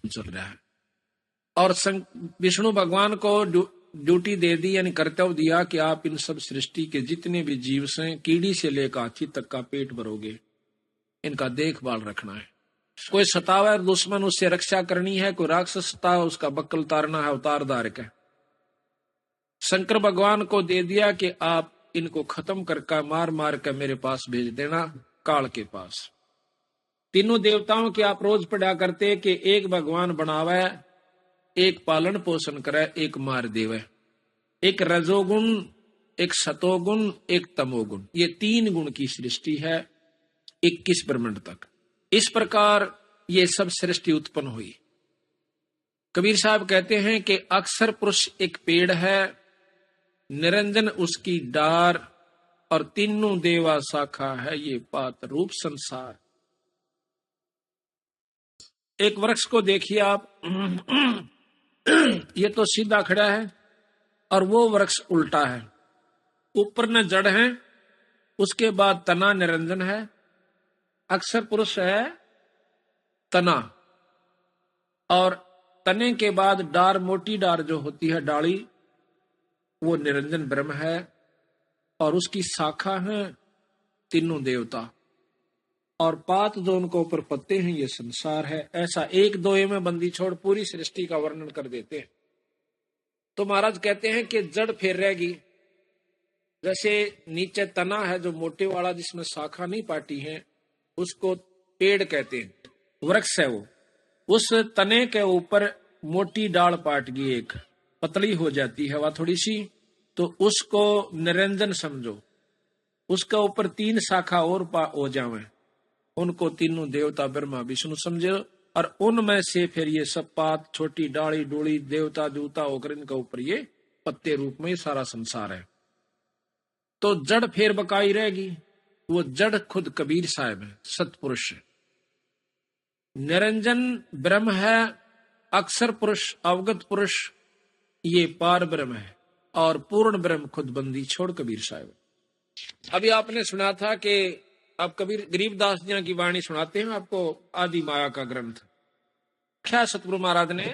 चल रहा है। और विष्णु भगवान को ड्यूटी दे दी, यानी कर्तव्य दिया कि आप इन सब सृष्टि के जितने भी जीव से, कीड़ी से लेकर हाथी तक का पेट भरोगे, इनका देखभाल रखना है। कोई सतावा है दुश्मन, उससे रक्षा करनी है। कोई राक्षस सतावा, उसका बक्कल तारना है, अवतार धारक है। शंकर भगवान को दे दिया कि आप इनको खत्म करके मार मार कर मेरे पास भेज देना, काल के पास। तीनों देवताओं की आप रोज पढ़ा करते कि एक भगवान बनावे, एक पालन पोषण करे, एक मार देवे। एक रजोगुण, एक सतोगुण, एक तमोगुण, ये 3 गुण की सृष्टि है 21 ब्रह्मांड तक। इस प्रकार ये सब सृष्टि उत्पन्न हुई। कबीर साहब कहते हैं कि अक्षर पुरुष एक पेड़ है, निरंजन उसकी डार, और तीनों देवा शाखा है ये पात रूप संसार। एक वृक्ष को देखिए आप, ये तो सीधा खड़ा है और वो वृक्ष उल्टा है। ऊपर न जड़ है, उसके बाद तना निरंजन है, अक्षर पुरुष है तना, और तने के बाद डार, मोटी डार जो होती है डाली, वो निरंजन ब्रह्म है, और उसकी शाखा है तीनों देवता, और पात जो उनको ऊपर पत्ते हैं ये संसार है। ऐसा एक दोहे में बंदी छोड़ पूरी सृष्टि का वर्णन कर देते हैं। तो महाराज कहते हैं कि जड़ फिर रहेगी, जैसे नीचे तना है जो मोटे वाला, जिसमें शाखा नहीं पाटी है, उसको पेड़ कहते हैं, वृक्ष है वो। उस तने के ऊपर मोटी डाल पाट गई, एक पतली हो जाती है वह थोड़ी सी, तो उसको निरंजन समझो। उसका ऊपर 3 शाखा और हो जावे, उनको तीनों देवता ब्रह्मा विष्णु समझो, और उनमें से फिर ये सब पात, छोटी डाली डोली, देवता जूता होकर इनके ऊपर ये पत्ते रूप में ये सारा संसार है। तो जड़ फिर बकाई रहेगी, वो जड़ खुद कबीर साहब है, सतपुरुष है। निरंजन ब्रह्म है, अक्षर पुरुष, अवगत पुरुष ये पार ब्रह्म है, और पूर्ण ब्रह्म खुद बंदी छोड़ कबीर साहब। अभी आपने सुना था कि आप कबीर गरीबदास जी की वाणी सुनाते हैं आपको, आदि माया का ग्रंथ। क्या सतगुरु महाराज ने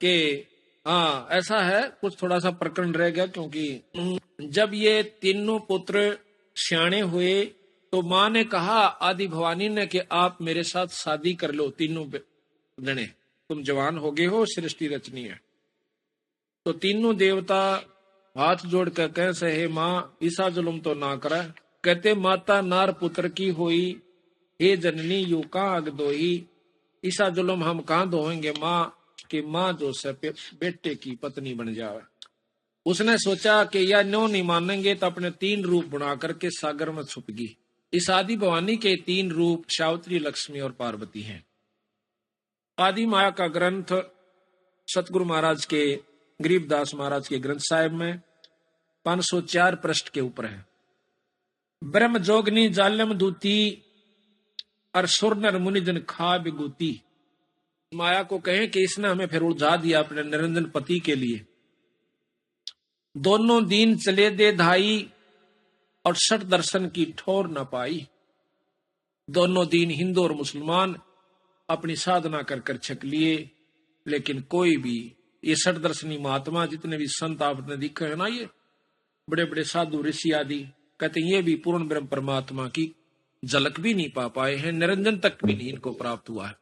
कि हाँ ऐसा है, कुछ थोड़ा सा प्रकरण रह गया, क्योंकि जब ये तीनों पुत्र सियाणे हुए तो माँ ने कहा आदि भवानी ने कि आप मेरे साथ शादी कर लो, तीनों जने, तुम जवान हो गए हो, सृष्टि रचनी है। तो तीनों देवता हाथ जोड़ कर कह से, हे माँ ईसा जुलुम तो ना करे। कहते माता नार पुत्र की होई, हे जननी यू कहाँ अग दोई, ईसा जुलुम हम कहाँ दोएंगे माँ, कि माँ जो से बेटे की पत्नी बन जावे। उसने सोचा कि या नो नहीं मानेंगे तो अपने 3 रूप बना करके सागर में छुप गई। इस आदि भवानी के 3 रूप सावित्री, लक्ष्मी और पार्वती हैं। आदि माया का ग्रंथ सतगुरु महाराज के, गरीबदास महाराज के ग्रंथ साहिब में 504 पृष्ठ के ऊपर है। ब्रह्म जोगनी जालम दूती, और सुर नर मुनिजन खा बिगूती। माया को कहें कि इसने हमें फिर उलझा दिया अपने निरंजन पति के लिए। दोनों दीन चले दे धाई, और सठ दर्शन की ठोर न पाई। दोनों दीन हिंदू और मुसलमान अपनी साधना कर कर छक लिए, लेकिन कोई भी ये सठ दर्शनी महात्मा जितने भी संत आपने दिखे है ना, ये बड़े बड़े साधु ऋषि आदि, कहते ये भी पूर्ण ब्रह्म परमात्मा की झलक भी नहीं पा पाए हैं, निरंजन तक भी नहीं इनको प्राप्त हुआ है।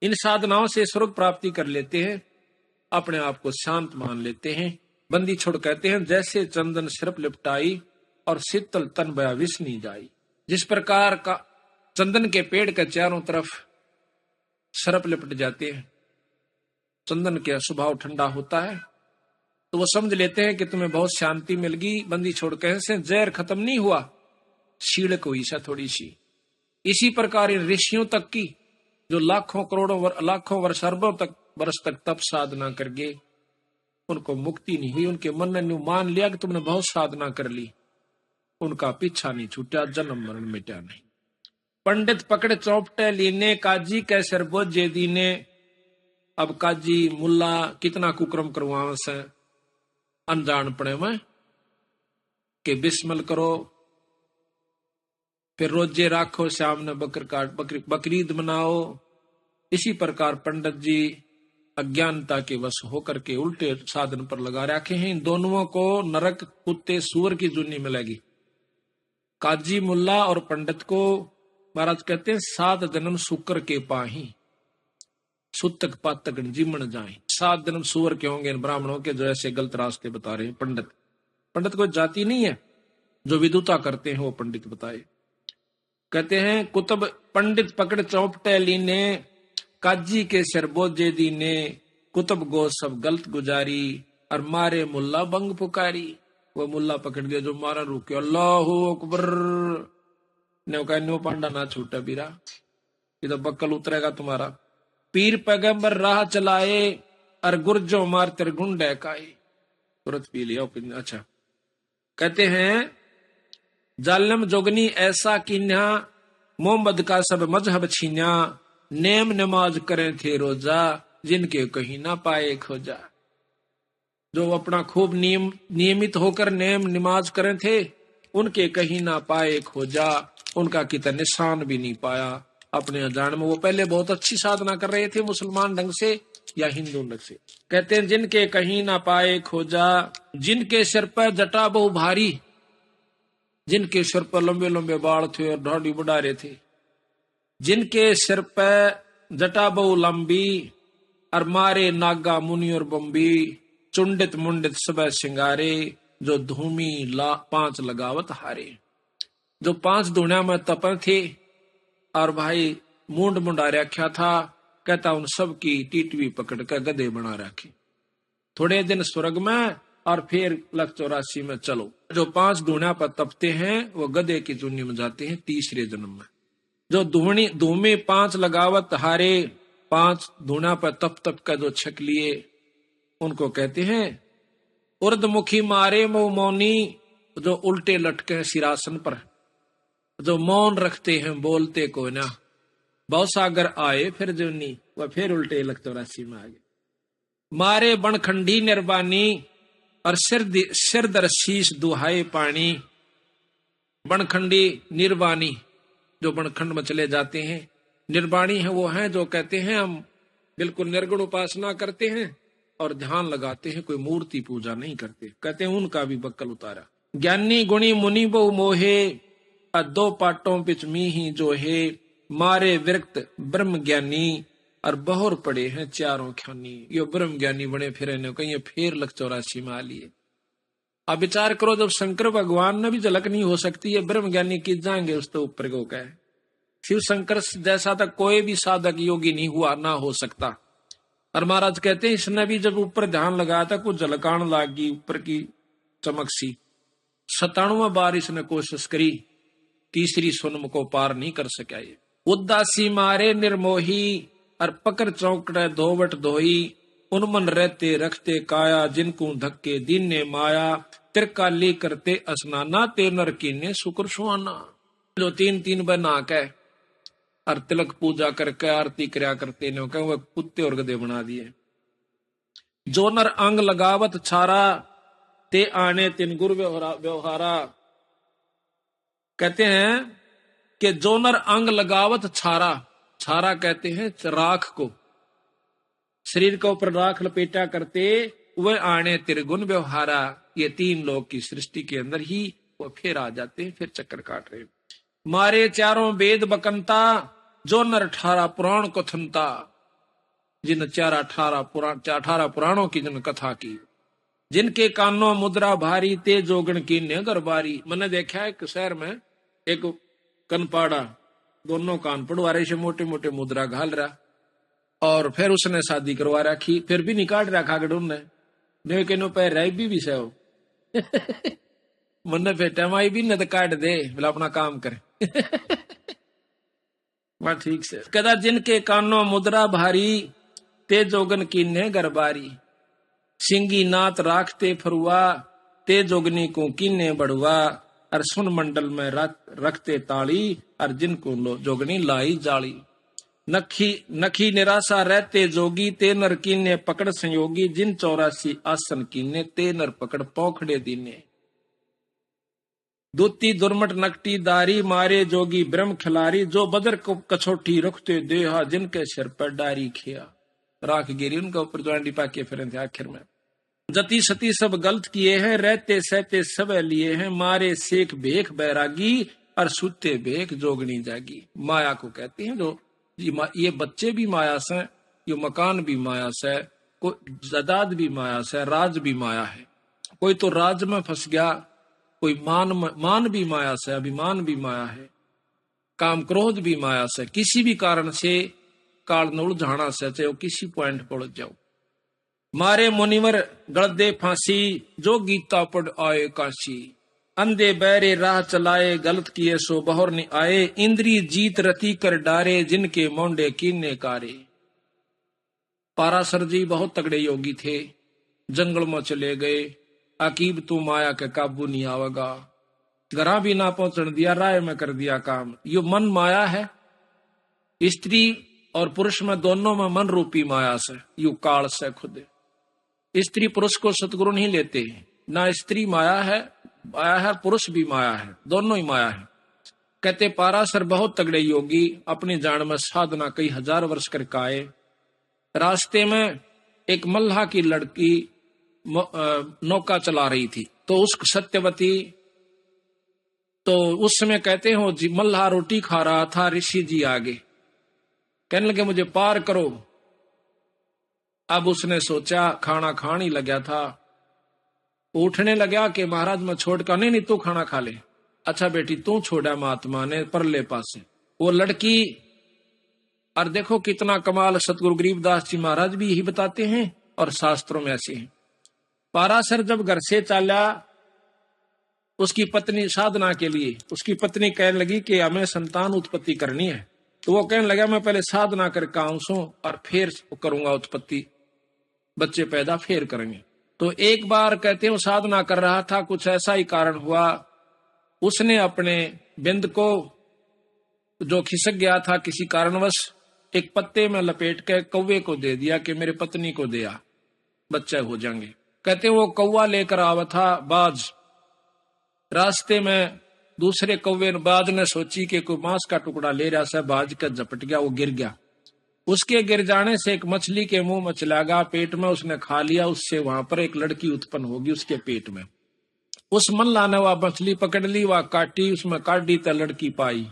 इन साधनाओं से स्वर्ग प्राप्ति कर लेते हैं, अपने आप को शांत मान लेते हैं। बंदी छोड़ कहते हैं जैसे चंदन सिर्फ लिपटाई, और शीतल तन बया विष नहीं जाई। जिस प्रकार का चंदन के पेड़ के चारों तरफ सरप लिपट जाते हैं, चंदन का स्वभाव ठंडा होता है, तो वो समझ लेते हैं कि तुम्हें बहुत शांति मिल गई। बंदी छोड़ कहे से जहर खत्म नहीं हुआ, शीड़क हुई सा थोड़ी सी। इसी प्रकार इन ऋषियों तक की जो लाखों करोड़ों लाखों वर्ष अरबों तक वर्ष तक तप साधना कर गए, उनको मुक्ति नहीं हुई। उनके मन ने मान लिया कि तुमने बहुत साधना कर ली, उनका पीछा नहीं छूटा, जन्म मरण मिटा नहीं। पंडित पकड़ चौपटे लीने, काजी कै सिर बोझे दीने। अब काजी मुल्ला कितना कुक्रम करवावे से अनजान पड़े में, कि बिस्मिल करो, फिर रोजे राखो, शाम ने बकरीद मनाओ। इसी प्रकार पंडित जी अज्ञानता के वश होकर के उल्टे साधन पर लगा रखे हैं। इन दोनों को नरक कुत्ते सूअर की जुन्नी मिलेगी। काजी मुल्ला और पंडित को महाराज कहते हैं 7 जन्म शुक्र के पाही, सुतक पातक जिमन जाए। 7 जन्म सूअर के होंगे इन ब्राह्मणों के, जो ऐसे गलत रास्ते बता रहे हैं। पंडित कोई जाति नहीं है, जो विदुता करते हैं वो पंडित बताए। कहते हैं कुतुब पंडित पकड़ चौपटे लीने, काजी के सिर बोझे दीने, कुतुब गो सब गलत गुजारी, और मारे मुल्ला बंग पुकारी। वो मुल्ला पकड़ दिया जो मारा, रुके अल्लाहु अकबर, नो पांडा ना छूटा बीरा, ये तो बक्कल उतरेगा तुम्हारा। पीर पैगंबर राह चलाए, और गुर्जो मार तेरे गुंडे काए। तुरंत पी लिया। अच्छा, कहते हैं जालम जोगनी ऐसा कीन्या, मोहम्मद का सब मजहब छीन्या, नेम नमाज करें थे रोजा, जिनके कहीं ना पाए खोजा। जो अपना खूब नियमित होकर नेम नमाज करें थे, उनके कहीं ना पाए खोजा, उनका कितना निशान भी नहीं पाया अपने अजान में। वो पहले बहुत अच्छी साधना कर रहे थे मुसलमान ढंग से या हिंदू ढंग से। कहते हैं जिनके कहीं ना पाए खोजा, जिनके सिर पर जटा बहु भारी, जिनके सिर पर लंबे लंबे बाल थे और दाढ़ी बढ़ा रहे थे, जिनके सिर पर जटा बहु लंबी, और मारे नागा मुनि और बम्बी, चुंडित मुंडित सब सिंगारे, जो धूमी 5 लगावत हारे। जो 5 धूणिया में तपन थे और भाई मुंड मुंडा रखा था। कहता उन सब की टीटवी पकड़ कर गधे बना रखे। थोड़े दिन स्वर्ग में और फिर 184 में चलो। जो 5 धूणिया पर तपते हैं वो गधे की जुन्नी में जाते हैं तीसरे जन्म में। जो धूमे 5 लगावत हारे, 5 धूणिया पर तप कर जो छक लिए, उनको कहते हैं उर्दमुखी मारे मुंह मौनी, जो उल्टे लटके सिरासन पर, जो मौन रखते हैं बोलते को ना। भवसागर आए फिर जुन्नी, वह फिर उल्टे 184 में आ गए। मारे बनखंडी निर्वाणी, और सिर दर शीश दुहाए पानी। बनखंडी निर्वाणी, जो बनखंड में चले जाते हैं। निर्वाणी है वो हैं जो कहते हैं हम बिल्कुल निर्गुण उपासना करते हैं और ध्यान लगाते हैं, कोई मूर्ति पूजा नहीं करते। कहते हैं उनका भी बक्कल उतारा। ज्ञानी गुणी मुनि बहु मोहे, 2 पाटों पिच मी जो है, मारे विरक्त ब्रह्म ज्ञानी, और बहुर पड़े हैं 4 ख्यानी। यो ब्रह्म ज्ञानी बने फिर कहीं फिर 184 में आ लिए। अब विचार करो, जब शंकर भगवान ने भी झलक नहीं हो सकती है, ब्रह्म ज्ञानी की जाएंगे उस तो ऊपर को कहे। शिव शंकर जैसा तक कोई भी साधक योगी नहीं हुआ, ना हो सकता। और महाराज कहते हैं इसने भी जब ऊपर ध्यान लगाया था, कुछ झलकान लागी ऊपर की चमक सी। 97 बार इसने कोशिश करी, तीसरी सुनम को पार नहीं कर सका। ये उदासी मारे निर्मोही, और पकड़ चौकड़े धोवट धोई, उनमन रहते रखते काया, जिनको धक्के दिन ने माया, त्रिकाली करते स्नाना, ते नर कीने शुक्र सुहाना। जो 3 बना के और तिलक पूजा करके आरती करया करते ने, वह कुत्ते और गधे बना दिए। जो नर अंग लगावत छारा, ते आने तिन गुरु व्यवहारा। कहते हैं कि जो नर अंग लगावत छारा, छारा कहते हैं राख को, शरीर के ऊपर राख लपेटा करते, वह आने त्रिगुण व्यवहारा। ये 3 लोग की सृष्टि के अंदर ही वो फिर आ जाते हैं, फिर चक्कर काट रहे। मारे 4 वेद बकंता, जो नर 18 पुराण कथनता, जिन 18 पुराणों की जिन कथा की, जिनके कानों मुद्रा भारी, ते जोगण की ने दरबारी। मैंने देखा एक शहर में एक कनपाड़ा, दोनों कान पड़वारे से मोटे मोटे मुद्रा घाल रहा, और फिर उसने शादी करवा रखी, फिर भी निकाल रखा गडून के नो पैर राई भी से हो मन फेटा माई भी न तो काट दे, बोला अपना काम करे वह ठीक से। कदा जिनके कानों मुद्रा भारी, ते जोगन की ने गरबारी। सिंगी नात राखते फरुआ, ते जोगनी को कीने बढ़ुआ, और सुन मंडल में रखते ताली, और जिनको जोगनी लाई जाली। नखी निराशा रहते जोगी, ते नर कीने पकड़ संयोगी, जिन 84 आसन कीने, ते नर पकड़ पौखड़े दीने। दूती दुर्मट नकटी दारी, मारे जोगी ब्रह्म खिलारी, जो बदर को कछोटी रखते देहा, जिनके सिर पर डारी खिया। राख गिरी उनका ऊपर ज्वांडी पाके फिर थे आखिर में। जति सती सब गलत किए हैं, रहते सहते सब लिए हैं, मारे सेख भेख बैरागी और सुते भेख जोगनी जागी। माया को कहते हैं जो ये बच्चे भी माया से, ये मकान भी माया से, कोई जायदाद भी माया से, राज भी माया है। कोई तो राज में फंस गया, कोई मान भी माया से, अभिमान भी माया है, काम क्रोध भी माया से। किसी भी कारण से काल न उलझाना से, चाहे वो किसी पॉइंट पर उलझ जाओ। मारे मुनिवर गलदे फांसी, जो गीता पढ़ आए काशी। अंधे बहरे राह चलाए, गलत किए सो बहर नहीं आए। इंद्री जीत रति कर डारे, जिनके मोंडे कीने कारे। पाराशर जी बहुत तगड़े योगी थे, जंगल में चले गए। अकीब तू माया के काबू नहीं आवेगा, घरा भी ना पहुंचने दिया, राय में कर दिया काम। यो मन माया है। स्त्री और पुरुष में दोनों में मन रूपी माया से, यू काल से खुद। स्त्री पुरुष को सतगुरु नहीं लेते, ना स्त्री माया है पुरुष भी माया है, दोनों ही माया है। कहते पाराशर बहुत तगड़े योगी, अपनी जान में साधना कई हजार वर्ष करके आए। रास्ते में एक मल्लाह की लड़की नौका चला रही थी, तो उस सत्यवती, तो उस समय कहते हो जी मल्लाह रोटी खा रहा था, ऋषि जी आगे कहने लगे मुझे पार करो। अब उसने सोचा, खाना खान ही लगा था, उठने लगा कि महाराज मैं छोड़ कर, नहीं तू खाना खा ले। अच्छा बेटी तू छोड़ा महात्मा ने परले पास से। वो लड़की, और देखो कितना कमाल, सतगुरु गरीबदास जी महाराज भी यही बताते हैं और शास्त्रों में ऐसे हैं। पाराशर जब घर से चला, उसकी पत्नी साधना के लिए, उसकी पत्नी कहने लगी कि हमें संतान उत्पत्ति करनी है। तो वो कहने लगा मैं पहले साधना करके आऊं और फिर करूंगा उत्पत्ति, बच्चे पैदा फिर करेंगे। तो एक बार कहते हैं वो साधना कर रहा था, कुछ ऐसा ही कारण हुआ, उसने अपने बिंद को जो खिसक गया था किसी कारणवश, एक पत्ते में लपेट के कौवे को दे दिया कि मेरे पत्नी को दिया, बच्चे हो जाएंगे। कहते वो कौवा लेकर आवा था बाज। रास्ते में दूसरे कौवे बाज ने सोची कि कोई मांस का टुकड़ा ले रहा था, बाज का झपट गया, वो गिर गया। उसके गिर जाने से एक मछली के मुंह में चला गया, पेट में उसने खा लिया, उससे वहां पर एक लड़की उत्पन्न होगी उसके पेट में। उस मल्लाह ने वह मछली पकड़ ली, वह काटी, उसमें काट दी तो लड़की पाई।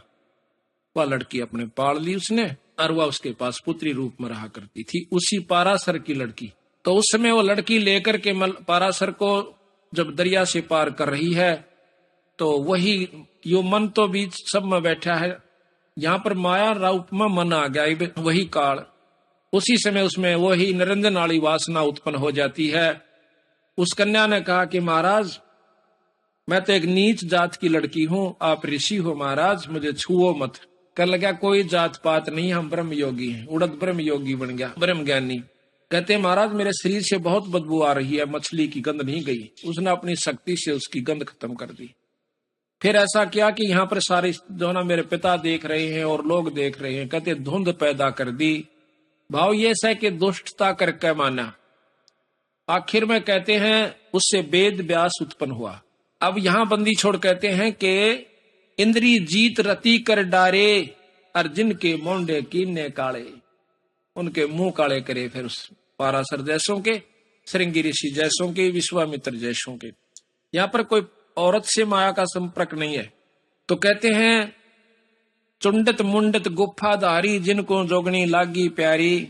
वह लड़की अपने पाल ली उसने, और वह उसके पास पुत्री रूप में रहा करती थी, उसी पाराशर की लड़की। तो उस समय वो लड़की लेकर के पाराशर को जब दरिया से पार कर रही है, तो वही यो मन तो बीच सब में बैठा है, यहाँ पर माया रूप में मन आ गया, वही काल। उसी समय उसमें वही निरंजन वाली वासना उत्पन्न हो जाती है। उस कन्या ने कहा कि महाराज मैं तो एक नीच जात की लड़की हूँ, आप ऋषि हो महाराज, मुझे छुओ मत। कर लगा कोई जात पात नहीं, हम ब्रह्म योगी हैं। उड़द ब्रह्म योगी बन गया, ब्रह्म ज्ञानी। कहते महाराज मेरे शरीर से बहुत बदबू आ रही है, मछली की गंध नहीं गई। उसने अपनी शक्ति से उसकी गंध खत्म कर दी। फिर ऐसा किया कि यहाँ पर सारे जो ना मेरे पिता देख रहे हैं और लोग देख रहे हैं, कहते धुंध पैदा कर दी। भाव ये है कि दुष्टता करके माना। आखिर में कहते हैं उससे वेद व्यास उत्पन्न हुआ। अब यहाँ बंदी छोड़ कहते हैं कि इंद्री जीत रति कर डारे, अर्जुन के मोंडे कीने काले, उनके मुंह काले करे। फिर उस पाराशर जैसों के, श्रृंगी ऋषि जैसों के, विश्वामित्र जैसों के। यहाँ पर कोई औरत से माया का संपर्क नहीं है। तो कहते हैं चुंडत मुंडत गुफाधारी, जिनको जोगनी लागी प्यारी,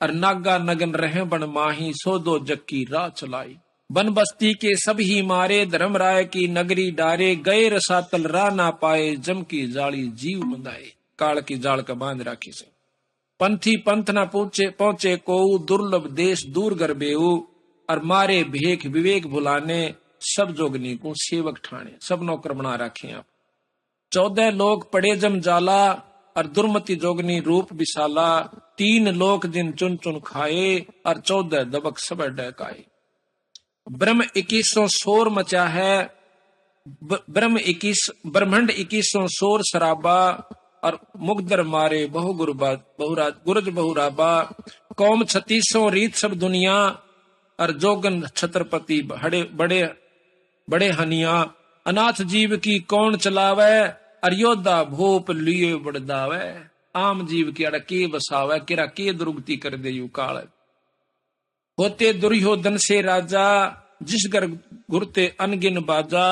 और नागा नगन रहे बन माही, सो दो जक्की राह चलाई। बन बस्ती के सब ही मारे, धर्मराय की नगरी डारे, गए रसातल राह ना पाए, जम की जाली जीव बंधाए। काल की जाल का बांध राखी से पंथी पंथ न पहुंचे को, दुर्लभ देश दूर गरबेऊ, और मारे भेख विवेक भुलाने, सब जोगनी को सेवक ठाणे। सब नौकर बना रखे आप। 14 लोग पड़े जम जाला, और दुर्मति जोगनी रूप विशाला, 3 लोक जिन चुन चुन खाए, और 14 दबक सब डकाए। ब्रह्म 21 शोर मचा है, ब्रह्मंड 21 शोर शराबा, और मुगदर मारे गुरज बहुराबा। कौम 36 रीत सब दुनिया, और जोगन छत्रपति बड़े हनिया। अनाथ जीव की कौन चलावे, और योद्धा भोप लिए बड़दावे। आम जीव के अड़के बसावे किरा के दुर्गति कर दे यू काल। होते दुर्योधन से राजा जिस घर घुरते अनगिन बाजा,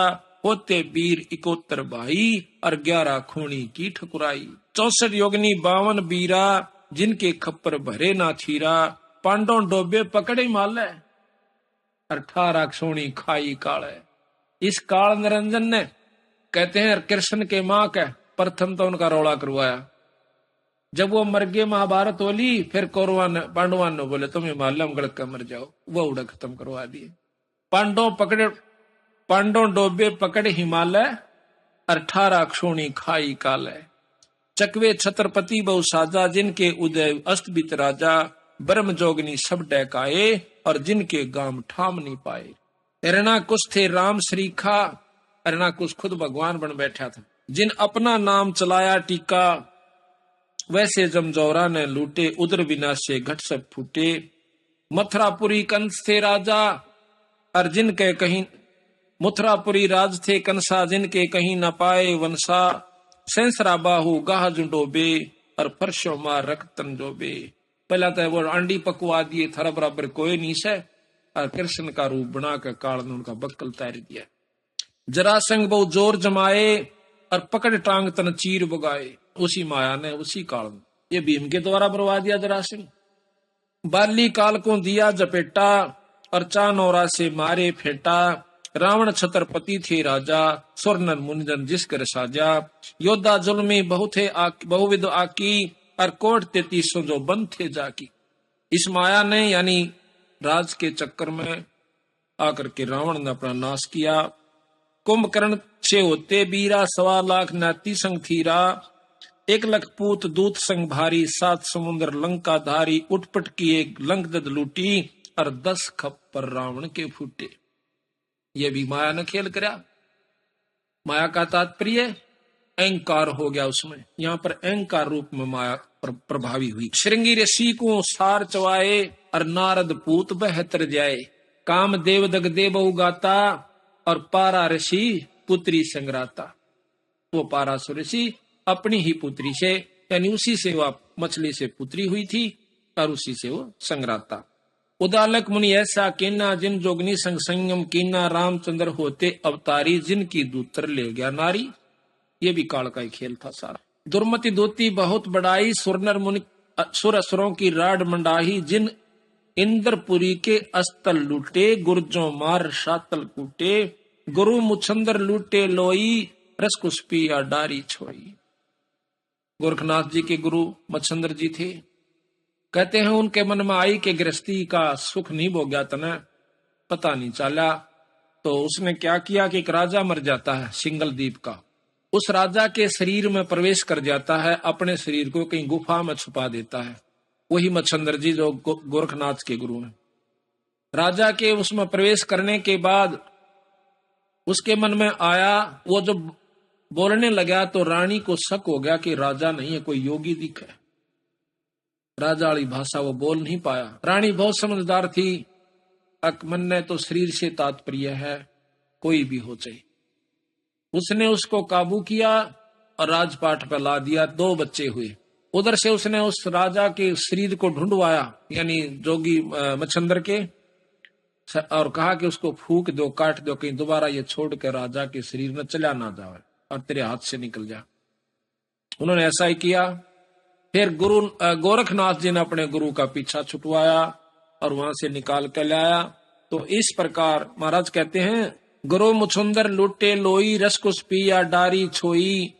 होते वीर इकोत्तर भाई और 11 खूनी की ठकुराई। 64 योगनी 52 बीरा जिनके खप्पर भरे ना थीरा, पांडव डोबे पकड़े माले 18 सोनी खाई काले। इस काल निरंजन ने कहते हैं कृष्ण के मां का प्रथम तो उनका रौला करवाया। जब वो मर गए महाभारत होली, फिर कौरवान पांडवान ने बोले तुम हिमालय गढ़ कर मर जाओ, वो उड़ा खत्म करवा दिए। पांडव डोबे पकड़े हिमालय 18 क्षोणी खाई काले। चकवे छत्रपति बहु साजा जिनके उदय अस्त बीत राजा, ब्रह्म जोगनी सब डैकाए और जिनके गाम ठाम नहीं पाए। हिरणाकुश थे राम श्रीखा, हिरणाकुश खुद भगवान बन बैठा था। जिन अपना नाम चलाया टीका, वैसे जमजौरा ने लूटे उदर विनाशे घट सब फूटे। मथुरापुरी कंस थे राजा और जिनके कहीं, मथुरापुरी राज थे कंसा जिनके कहीं न पाए वंशा। सेंसरा बाहु गाह जुडोबे और फर्शो मार रक्तन जोबे। पहला तो वो अंडी पकवा दिए, थारा बराबर कोई नहीं से, और कृष्ण का रूप बनाकर काल ने उनका बक्कल तैर दिया। जरासंग बहु जोर जमाए और पकड़ टांग तन चीर बगाए। उसी माया ने उसी काल में ये भीम के द्वारा बरवा दिया जरासंग। बाली काल को दिया जपेटा और चानौरा से मारे फेटा। रावण छत्रपति थे राजा, स्वर्णन मुनिजन जिस कर साजा। योद्धा जुल्मी बहुविध आकी और कोट 33 जो बंद थे जाकी। इस माया ने यानी राज के चक्कर में आकर के रावण ने अपना नाश किया। कुंभकर्ण से होते बीरा 1.25 लाख नाती संग थीरा। 1 लाख पूत दूत संग भारी, 7 समुद्र लंका धारी। उठपट किए लंक दद लूटी और 10 खप्पर रावण के फूटे। ये भी माया ने खेल करा। माया का तात्पर्य अहंकार हो गया उसमें। यहाँ पर अहंकार रूप में माया प्रभावी हुई। श्रृंगी ऋषि को सार चवाए और नारद पूत बहतर जाए। काम देव दगदे बहु गाता और पारा ऋषि पुत्री संग्राता। वो पारासुर ऋषि अपनी ही पुत्री से यानी उसी से वह मछली से पुत्री हुई थी और उसी से वो संग्राता। उदालक मुनि ऐसा कीना जिन जोगनी संग संयम कीना। रामचंद्र होते अवतारी जिनकी दूतर ले गया नारी। ये भी काल का ही खेल था सारा। दुर्मति दोती बहुत बड़ाई, सुरनर मुनि सुर असुरों की राड मंडाही। जिन इंद्रपुरी के अस्तल लूटे, गुर्जों मार शातल कूटे। गुरु मुछंदर लूटे लोई, रसकुस्पी या डारी छोई। गोरखनाथ जी के गुरु मच्छंदर जी थे। कहते हैं उनके मन में आई कि गृहस्थी का सुख नहीं भोग्या तना, पता नहीं चला। तो उसने क्या किया कि एक राजा मर जाता है सिंगल द्वीप का। उस राजा के शरीर में प्रवेश कर जाता है, अपने शरीर को कहीं गुफा में छुपा देता है। वही मच्छंदर जी जो गोरखनाथ के गुरु हैं। राजा के उसमें प्रवेश करने के बाद उसके मन में आया, वो जब बोलने लगा तो रानी को शक हो गया कि राजा नहीं है, कोई योगी दिखा है। राजा वाली भाषा वो बोल नहीं पाया। रानी बहुत समझदार थी। अकमन ने तो शरीर से तात्पर्य है, कोई भी हो चाहे। उसने उसको काबू किया और राजपाट पर ला दिया। 2 बच्चे हुए। उधर से उसने उस राजा के शरीर को ढूंढवाया यानी जोगी मच्छंदर के, और कहा कि उसको फूक दो, काट दो, कहीं दोबारा ये छोड़ के राजा के शरीर में चला ना जाए और तेरे हाथ से निकल जा। उन्होंने ऐसा ही किया। फिर गुरु गोरखनाथ जी ने अपने गुरु का पीछा छुटवाया और वहां से निकाल कर लाया। तो इस प्रकार महाराज कहते हैं, गुरु मुछुंदर लूटे लोई, रसकुस पिया डारी छोई।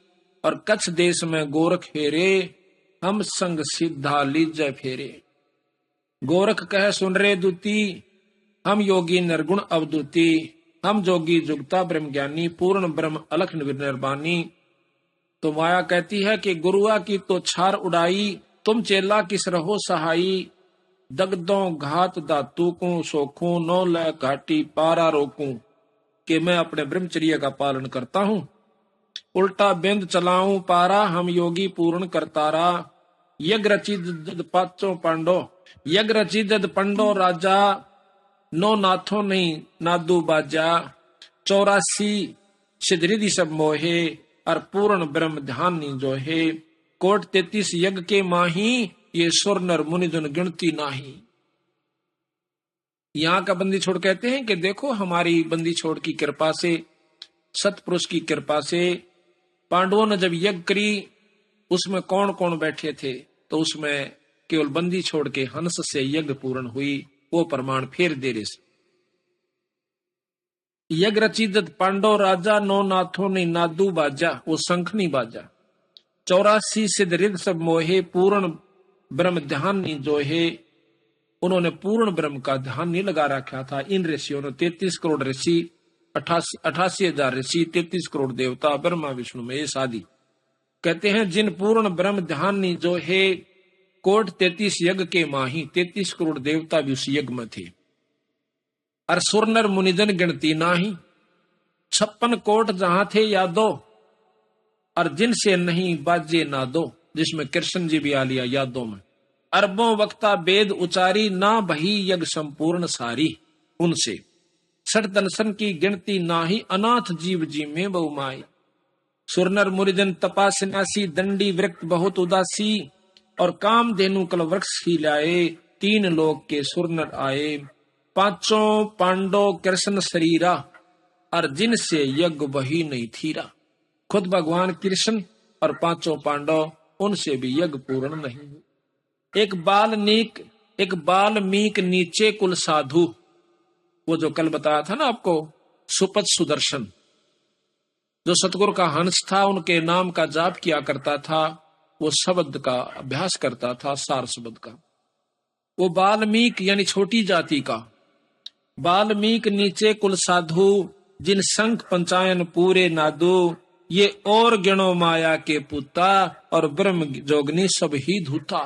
और कच्छ देश में गोरख फेरे, हम संग सिद्धा लीजय फेरे। गोरख कह सुन रे दूती, हम योगी निर्गुण अवधूति। हम जोगी जुगता ब्रह्म ज्ञानी, पूर्ण ब्रह्म अलख निर्वाणी। तो माया कहती है कि गुरुआ की तो छार उड़ाई, तुम चेला किस रहो सहाई। दगदों घात दातू को सोखूं, नौ ल घाटी पारा रोकूं। कि मैं अपने ब्रह्मचर्य का पालन करता हूँ, उल्टा बिंद चलाऊं पारा। हम योगी पूर्ण करतारा। यज्ञ रची पाचों पांडो, यज्ञ रची पंडो राजा। नो नाथो नहीं नादू बाजा, 84 सिद्धि सब मोहे। और पूर्ण ब्रह्म ध्यान नी जो है। कोट 33 यज्ञ के माही, ये सुर नर मुनि जन गिनती नाही। यहाँ का बंदी छोड़ कहते हैं कि देखो हमारी बंदी छोड़ की कृपा से, सतपुरुष की कृपा से पांडवों ने जब यज्ञ करी, उसमें कौन कौन बैठे थे, तो उसमें केवल बंदी छोड़ के हंस से यज्ञ पूर्ण हुई। वो प्रमाण फिर दे रहे। यज्ञ रचित पांडव राजा, नौ नाथों ने नादू बाजा, वो शंखनी बाजा। 84 सिद्ध रिद्ध सब मोहे, पूर्ण ब्रह्म ध्यान नहीं जोहे। उन्होंने पूर्ण ब्रह्म का ध्यान नहीं लगा रखा था। इन ऋषियों ने 33 करोड़ ऋषि, 88,000 ऋषि, 33 करोड़ देवता, ब्रह्मा विष्णु महेश आदि। कहते हैं जिन पूर्ण ब्रह्म ध्यान नहीं जो है, कोट 33 यज्ञ के माही, 33 करोड़ देवता भी उस यज्ञ में थे। और सुरनर मुनिजन गिनती नाही, 56 कोट जहां थे यादो, और जिनसे नहीं बाजे ना दो, जिसमें कृष्ण जी भी आ लिया यादों में। अरबों वक्ता वेद उचारी, ना बही यज्ञ संपूर्ण सारी। उनसे सठ दर्शन की गिनती नाही, अनाथ जीव जी में बहुमाई। सुरनर मुनिजन तपा सन्यासी, दंडी वृक्त बहुत उदासी। और काम धेनु कल वृक्ष ही लाए, 3 लोक के सुरनर आए। 5 पांडव कृष्ण शरीरा, और जिनसे यज्ञ वही नहीं थीरा। खुद भगवान कृष्ण और 5 पांडव, उनसे भी यज्ञ पूर्ण नहीं। एक बाल्मीक नीचे कुल साधु, वो जो कल बताया था ना आपको, सुपथ सुदर्शन, जो सतगुरु का हंस था, उनके नाम का जाप किया करता था, वो शब्द का अभ्यास करता था, सार शब्द का। वो बाल्मीक यानी छोटी जाति का। बाल्मीक नीचे कुल साधु, जिन शंख पंचायन पूरे नादू। ये और गिणो माया के पुता, और ब्रह्म जोगनी सब ही धूता।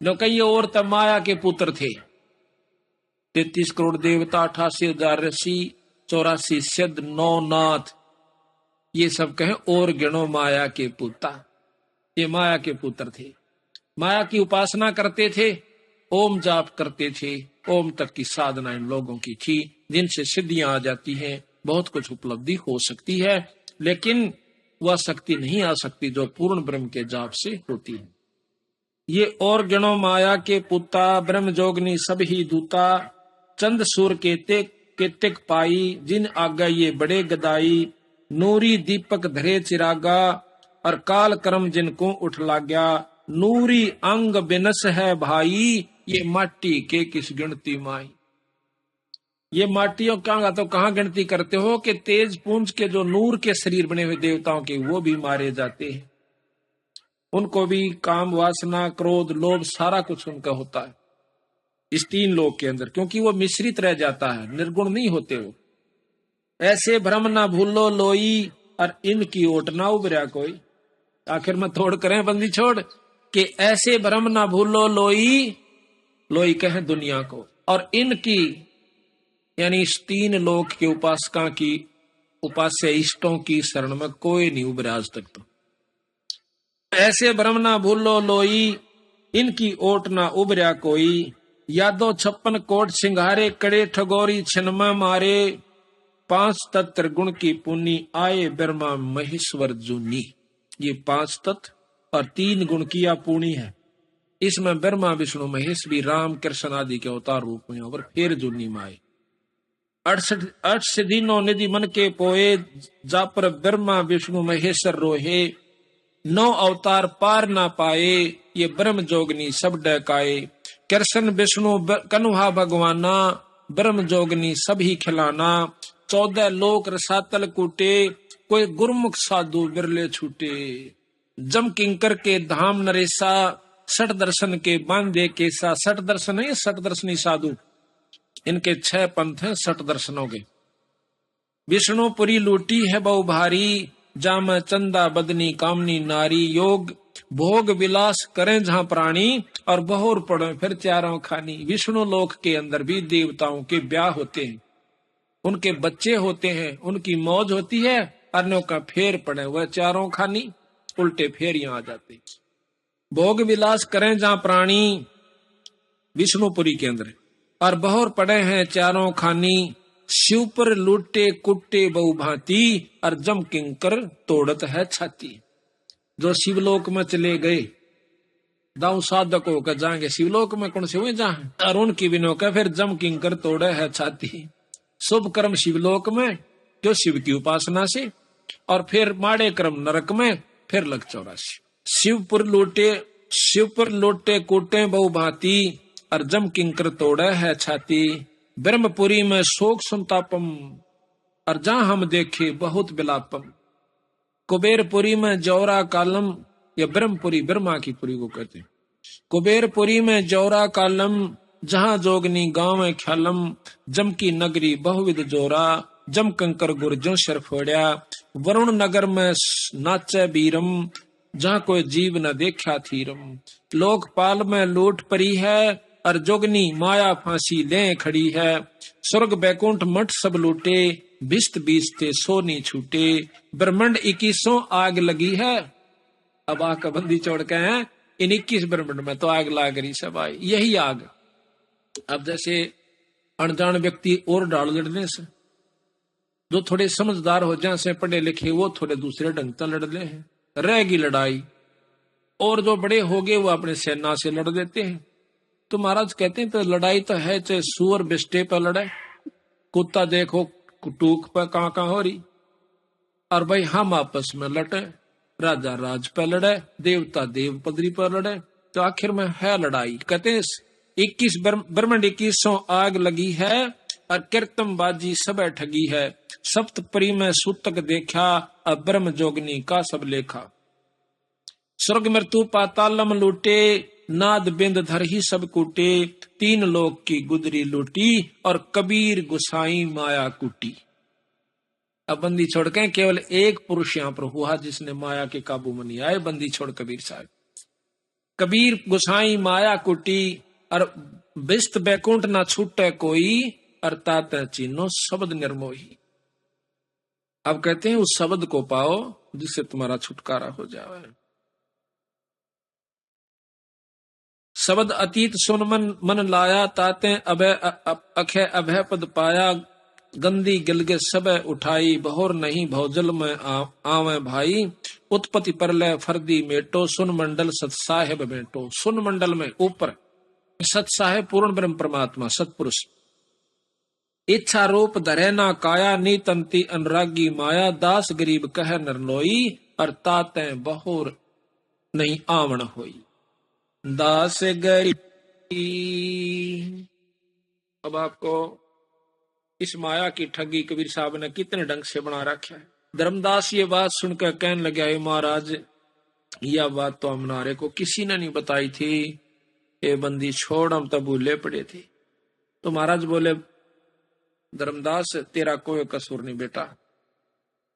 लो कई और तब माया के पुत्र थे। 33 करोड़ देवता, 88,000 ऋषि, 84 सिद्ध, 9 नाथ, ये सब कहें और गिणो माया के पुता। ये माया के पुत्र थे, माया की उपासना करते थे, ओम जाप करते थे। ओम तक की साधना इन लोगों की थी, जिनसे सिद्धियां आ जाती हैं, बहुत कुछ उपलब्धि हो सकती है, लेकिन वह शक्ति नहीं आ सकती जो पूर्ण ब्रह्म के जाप से होती है। ये और गणों माया के पुता, ब्रह्म जोगनी सब ही दूता। चंद सूर के तेक पाई, जिन आगा ये बड़े गदाई। नूरी दीपक धरे चिरागा, और काल कर्म जिनको उठ लाग्या। नूरी अंग बिनस है भाई, ये माटी के किस गिनती माई। ये माटियों का तो कहाँ गिनती करते हो कि तेज पुंज के जो नूर के शरीर बने हुए देवताओं के, वो भी मारे जाते हैं। उनको भी काम वासना क्रोध लोभ सारा कुछ उनका होता है इस 3 लोक के अंदर, क्योंकि वो मिश्रित रह जाता है, निर्गुण नहीं होते वो। ऐसे भ्रम ना भूलो लोई, और इनकी ओट ना उबरा कोई। आखिर में थोड़ करें बंदी छोड़ कि ऐसे भ्रम ना भूलो लोई, लोई कहे दुनिया को, और इनकी यानी इस 3 लोक के उपासका की, उपास्य इष्टों की शरण में कोई नहीं उबरा आज तक। तो ऐसे भ्रम ना भूलो लोई, इनकी ओट ना उबरा कोई। यादो 56 कोट सिंघारे, कड़े ठगोरी छिनमा मारे। 5 तत्व गुण की पुनी, आए ब्रह्मा महेश्वर जूनी। ये 5 तत्व और 3 गुण की पुणी है। इसमें ब्रह्मा विष्णु महेश भी राम कृष्ण आदि के अवतार रूप में और फिर जूनी माए। 68 दिनों निधि मन के पोए, जा पर ब्रह्मा विष्णु महेश्वर रोहे। 9 अवतार पार ना पाए, ये ब्रह्म जोगनी सब डकाए। कृष्ण विष्णु कन्हा भगवाना, ब्रह्म जोगनी सभी खिलाना। 14 लोक रसातल कूटे, कोई गुरमुख साधु बिरले छूटे। जम किंकर के धाम नरेसा, 60 दर्शन के बांधे केसा। 60 दर्शन है, 60 दर्शनी साधु, इनके 6 पंथ हैं 60 दर्शनों के। विष्णुपुरी लूटी है बहु भारी, जाम चंदा बदनी कामनी नारी। योग भोग विलास करें जहां प्राणी, और बहुर पड़े फिर 4 खानी। विष्णु लोक के अंदर भी देवताओं के ब्याह होते हैं, उनके बच्चे होते हैं, उनकी मौज होती है। अन्यों का फेर पड़े हुए 4 खानी, उल्टे फेरियां आ जाते। भोग विलास करें जहां प्राणी, विष्णुपुरी के अंदर, और बहुर पड़े हैं 4 खानी। शिव पर लूटे कुट्टे बहु भांति, और जम किंकर तोड़त है छाती। जो शिवलोक में चले गए, दाऊ साधक होकर जाएंगे शिवलोक में, कौन से हुए जहां अरुण की विनो का फिर जम किंकर तोड़े है छाती। शुभ कर्म शिवलोक में जो शिव की उपासना से, और फिर माड़े कर्म नरक में, फिर लग 84। शिवपुर लोटे कोटे बहु भांति, और जम किंकर तोड़े है छाती। ब्रह्मपुरी में शोक संतापम, और जहां हम देखे बहुत विलापम। कुबेरपुरी में जौरा कालम, या ब्रह्मपुरी ब्रह्मा की पुरी को कहते हैं। कुबेरपुरी में जौरा कालम, जहां जोगनी गांव ख्यालम। जम की नगरी बहुविध जोरा, जम कंकर गुर्जों सिर फोड़िया। वरुण नगर में नाचे बीरम, जहां कोई जीव न देखा थीरम। लोकपाल में लूट परी है, और जोगनी माया फांसी ले खड़ी है। स्वर्ग बैकुंठ मठ सब लूटे, बिस्त बीसते सोनी छूटे। ब्रह्मंड 21 आग लगी है। अब आग बंदी छोड़ के हैं इन 21 ब्रह्मंड में तो आग लाग रही सब आई, यही आग। अब जैसे अनजान व्यक्ति और डाल लड़ने से, जो थोड़े समझदार हो जाए से पढ़े लिखे, वो थोड़े दूसरे ढंग से लड़ ले हैं, रहेगी लड़ाई। और जो बड़े हो गए वो अपने सेना से लड़ देते हैं। तो महाराज कहते हैं तो लड़ाई तो है, चाहे सुअर बिस्टे पर लड़े, कुत्ता देखो टूक पर कहाँ हो रही, और भाई हम आपस में लड़े, राजा राज पर लड़े, देवता देव पदरी पर लड़े, तो आखिर में है लड़ाई। कहते हैं 21 ब्रह्मंड 21 आग लगी है, और कीर्तम बाजी सब ठगी है। सप्तपरी में सूतक देखा, अब ब्रह्म जोगनी का सब लेखा। स्वर्ग मृत्यु पातालम लूटे, नाद बिंद धर ही सब कूटे। 3 लोक की गुदरी लूटी, और कबीर गुसाई माया कूटी। अब बंदी छोड़ के केवल एक पुरुष यहाँ पर हुआ जिसने माया के काबू में नहीं आए, बंदी छोड़ कबीर साहब। कबीर गुसाई माया कुटी, और बिस्त बैकुंठ ना छूटे कोई, अर्थात चीनो शब्द निर्मोही। अब कहते हैं उस शब्द को पाओ जिससे तुम्हारा छुटकारा हो जाए। शब्द अतीत सुन मन लाया, ताते अभय अखय अभय पद पाया। गंदी गिलगे सब उठाई, बहोर नहीं भौजल में आवे भाई। उत्पत्ति परलय फर्दी मेटो, सुन मंडल सत साहेब बेटो। सुन मंडल में ऊपर सत साहेब पूर्ण ब्रह्म परमात्मा सतपुरुष। इच्छा रूप धरे ना काया, नीतंती अनुरागी माया। दास गरीब कह नरनोई, अर्थात बहोर नहीं आवण होई। दास गरीब। अब आपको इस माया की ठगी कबीर साहब ने कितने ढंग से बना रखा है। धर्मदास ये बात सुनकर कहने लगे, महाराज यह बात तो हमारे को किसी ने नहीं बताई थी, ये बंदी छोड़ हम तो भूले पड़े थे। तो महाराज बोले, धर्मदास तेरा कोई कसूर नहीं बेटा,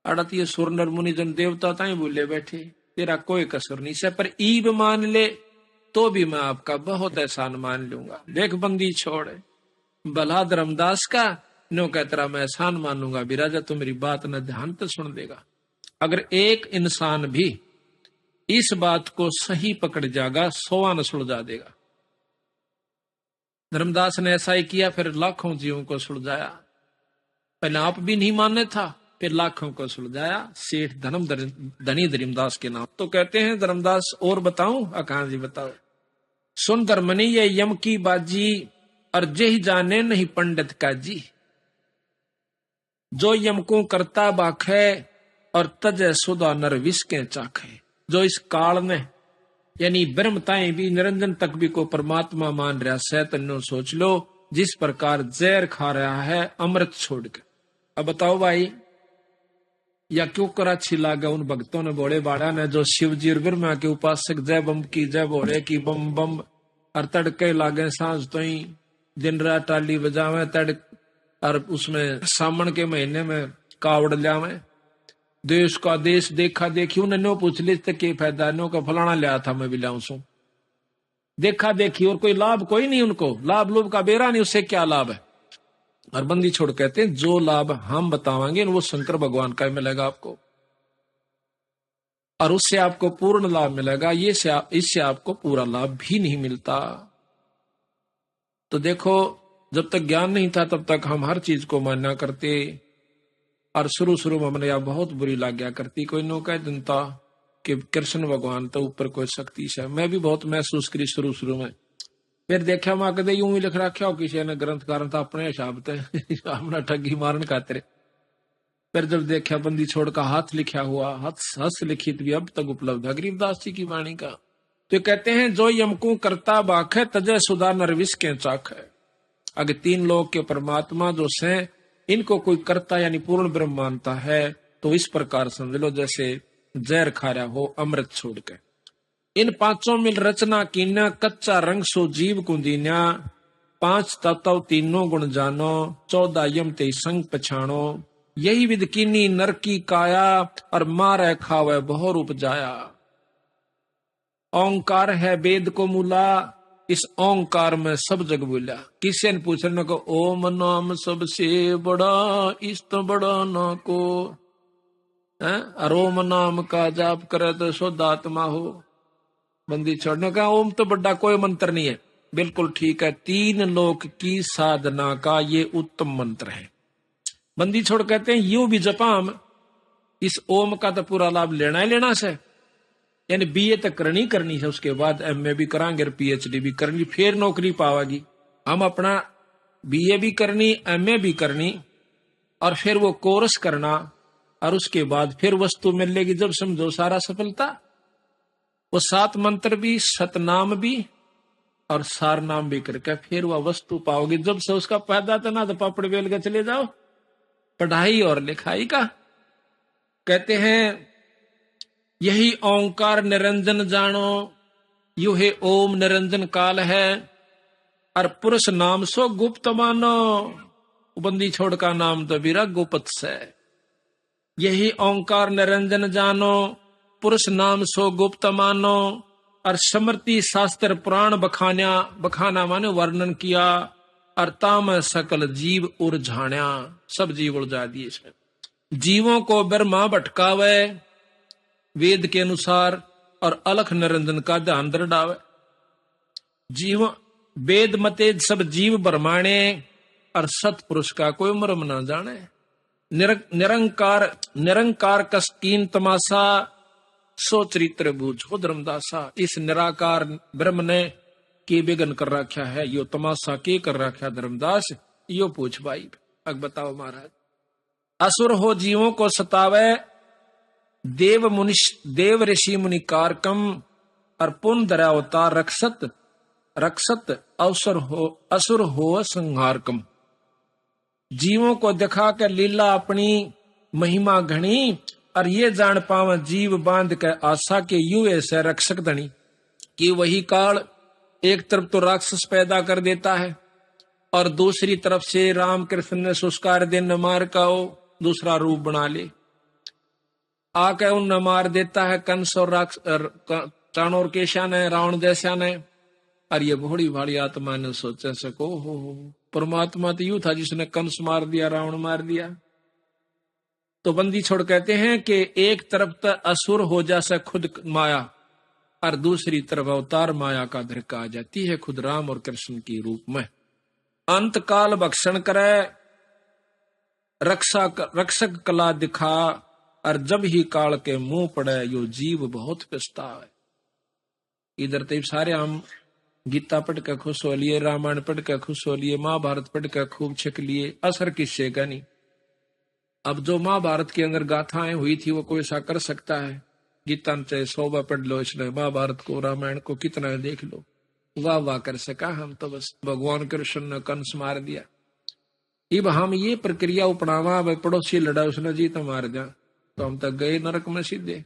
अड़त ये सुर नर मुनि जन देवता ताई भूले बैठे, तेरा कोई कसूर नहीं से, पर ईब मान ले तो भी मैं आपका बहुत एहसान मान लूंगा। देख बंदी छोड़, भला धर्मदास का नो कह तेरा मैं एहसान मानूंगा। बिराजा तो मेरी बात न ध्यान तो सुन देगा। अगर एक इंसान भी इस बात को सही पकड़ जाएगा, 100 न सुलझा देगा। धर्मदास ने ऐसा ही किया, फिर लाखों जीवों को सुलझाया। पहले आप भी नहीं मानने था, फिर लाखों को सुलझाया। सेठ धनी धर्मदास के नाम। तो कहते हैं धर्मदास और बताऊं? अकान जी बताओ। सुन धर्मनी ये यम की बाजी, और जेहि जाने नहीं पंडित का जी। जो यम को करता बाखे, और तजय सुधा नर विष के चाखे। जो इस काल में यानी ब्रह्मताएं भी निरंजन तक भी को परमात्मा मान रहा है, तन्नो सोच लो जिस प्रकार जहर खा रहा है अमृत छोड़ के। अब बताओ भाई, या क्यों करा छिला गया उन भक्तों ने, भोले बाड़ा ने, जो शिव जी और ब्रह्मा के उपासक जय बम की जय भोले की बम बम। और तड़के लागे सांझ तो ही दिन रात टाली बजावे तड़, और उसमें सामन के महीने में कावड़ लियावे। देश का देश देखा देखी, उन्हें नो पूछ ली के फायदा, नो का फलाना लिया था मैं भी लाऊं सू। देखा देखी और कोई लाभ कोई नहीं, उनको लाभ लोभ का बेरा नहीं, उससे क्या लाभ है। और बंदी छोड़ कहते हैं जो लाभ हम बतावांगे वो शंकर भगवान का मिलेगा आपको, और उससे आपको पूर्ण लाभ मिलेगा। ये इससे आपको पूरा लाभ भी नहीं मिलता। तो देखो, जब तक ज्ञान नहीं था तब तक हम हर चीज को मान्या करते, और शुरू शुरू में हमने यह बहुत बुरी लाग्या करती। कोई नो कह जनता कि कृष्ण भगवान तो ऊपर कोई शक्ति से। मैं भी बहुत महसूस करी शुरू शुरू में, फिर देखा मैं कदे यूं ही लिख रखा हो किसी ने ग्रंथकार था अपने हिसाब से अपना ठगी मारन खातिर। फिर जब देखा बंदी छोड़ का हाथ लिखा हुआ, हस्त लिखित भी अब तक उपलब्ध है गरीबदास जी की वाणी का। तो कहते हैं जो यमकू करता बाख है तजय सुधा नरविश के चाख है। अगर तीन लोग के परमात्मा जो से इनको कोई करता यानी पूर्ण ब्रह्म मानता है तो इस प्रकार समझ लो जैसे जहर खा रहा हो अमृत छोड़ के। इन पांचों मिल रचना कीन्या कच्चा रंग सो जीव कुंदीन्या। पांच तत्व तीनों गुण जानो 14 यम ते संग पछाणो। यही विद कीनी नर की काया और मारे खावे बहु रूप जाया। ओंकार है वेद को मूला इस ओंकार में सब जग बोला। किसी ने पूछने को ओम नाम सबसे बड़ा इष्ट बड़ा ना को है। ओम नाम का जाप करे तो शुद्ध आत्मा हो। बंदी छोड़ने का ओम तो बड़ा कोई मंत्र नहीं है, बिल्कुल ठीक है। तीन लोक की साधना का ये उत्तम मंत्र है। बंदी छोड़ कहते हैं यूं भी जपाम इस ओम का तो पूरा लाभ लेना ही लेना से, यानी बीए तक करनी है, उसके बाद एमए भी करांगे और पीएचडी भी करनी, फिर नौकरी पावागी। हम अपना बीए भी करनी एमए भी करनी और फिर वो कोर्स करना और उसके बाद फिर वस्तु मिलेगी जब समझो सारा सफलता। वो 7 मंत्र भी सतनाम भी और सार नाम भी करके फिर वह वस्तु पाओगे जब से उसका फायदा तो ना तो पापड़ बेल के चले जाओ पढ़ाई और लिखाई का। कहते हैं यही ओंकार निरंजन जानो यू है ओम निरंजन काल है और पुरुष नाम सो गुप्त मानो। बंदी छोड़ का नाम तो बीरा गुप्त से। यही ओंकार निरंजन जानो पुरुष नाम सो गुप्त मानो। और स्मृति शास्त्र पुराण बखाना माने वर्णन किया और ताम सकल जीव उलझाण्या सब जीव उलझा दिए इसमें। जीवों को ब्रह्मा भटकावे वेद के अनुसार और अलख निरंजन का ध्यान दृढ़ावे। जीव वेद मते सब जीव ब्रह्माणे और सतपुरुष का कोई मर्म ना जाने। निरंकार कस्कीन तमाशा सो चरित्र बूझ हो धर्मदासा। इस निराकार ब्रह्म ने के बिगन कर रखा है, यो तमाशा के कर रखा धर्मदास यो पूछ भाई। अब बताओ महाराज असुर हो जीवों को सतावे देव ऋषि मुनि कारकम और पुन धरा अवतार रक्षत असुर हो संहारकम। जीवों को दिखा कर लीला अपनी महिमा घनी और ये जान पावा जीव बांध के आशा के यू ऐसे रक्षक धनी कि वही काल एक तरफ तो राक्षस पैदा कर देता है और दूसरी तरफ से राम कृष्ण ने सुस्कार दिन मार का दूसरा रूप बना ले आके उन मार देता है कंस और चाणोर केशा ने रावण जैसा ने। और ये बड़ी भारी आत्मा ने सोचा सको हो परमात्मा तो यूं था जिसने कंस मार दिया रावण मार दिया। तो बंदी छोड़ कहते हैं कि एक तरफ तो असुर हो जैसा खुद माया और दूसरी तरफ अवतार माया का धरका आ जाती है खुद राम और कृष्ण की रूप में। अंत काल भक्षण करे रक्षक कला दिखा और जब ही काल के मुंह पड़े यो जीव बहुत पछतावे। इधर तो सारे हम गीता पढ़ कर खुश हो लिए, रामायण पढ़ कर खुश हो लिए, महाभारत पढ़ कर खूब छिक लिए, असर किससे का नहीं। अब जो महाभारत के अंदर गाथाएं हुई थी वो कोई ऐसा कर सकता है? गीता में चाहे 100 बार पढ़ लो, इसने महाभारत को रामायण को कितना देख लो, वाह वाह कर सका हम तो बस भगवान कृष्ण ने कंस मार दिया। अब हम ये प्रक्रिया अपनावा पड़ोसी लड़ा उसने जी तो मार जा तो हम तक गए नरक में सीधे।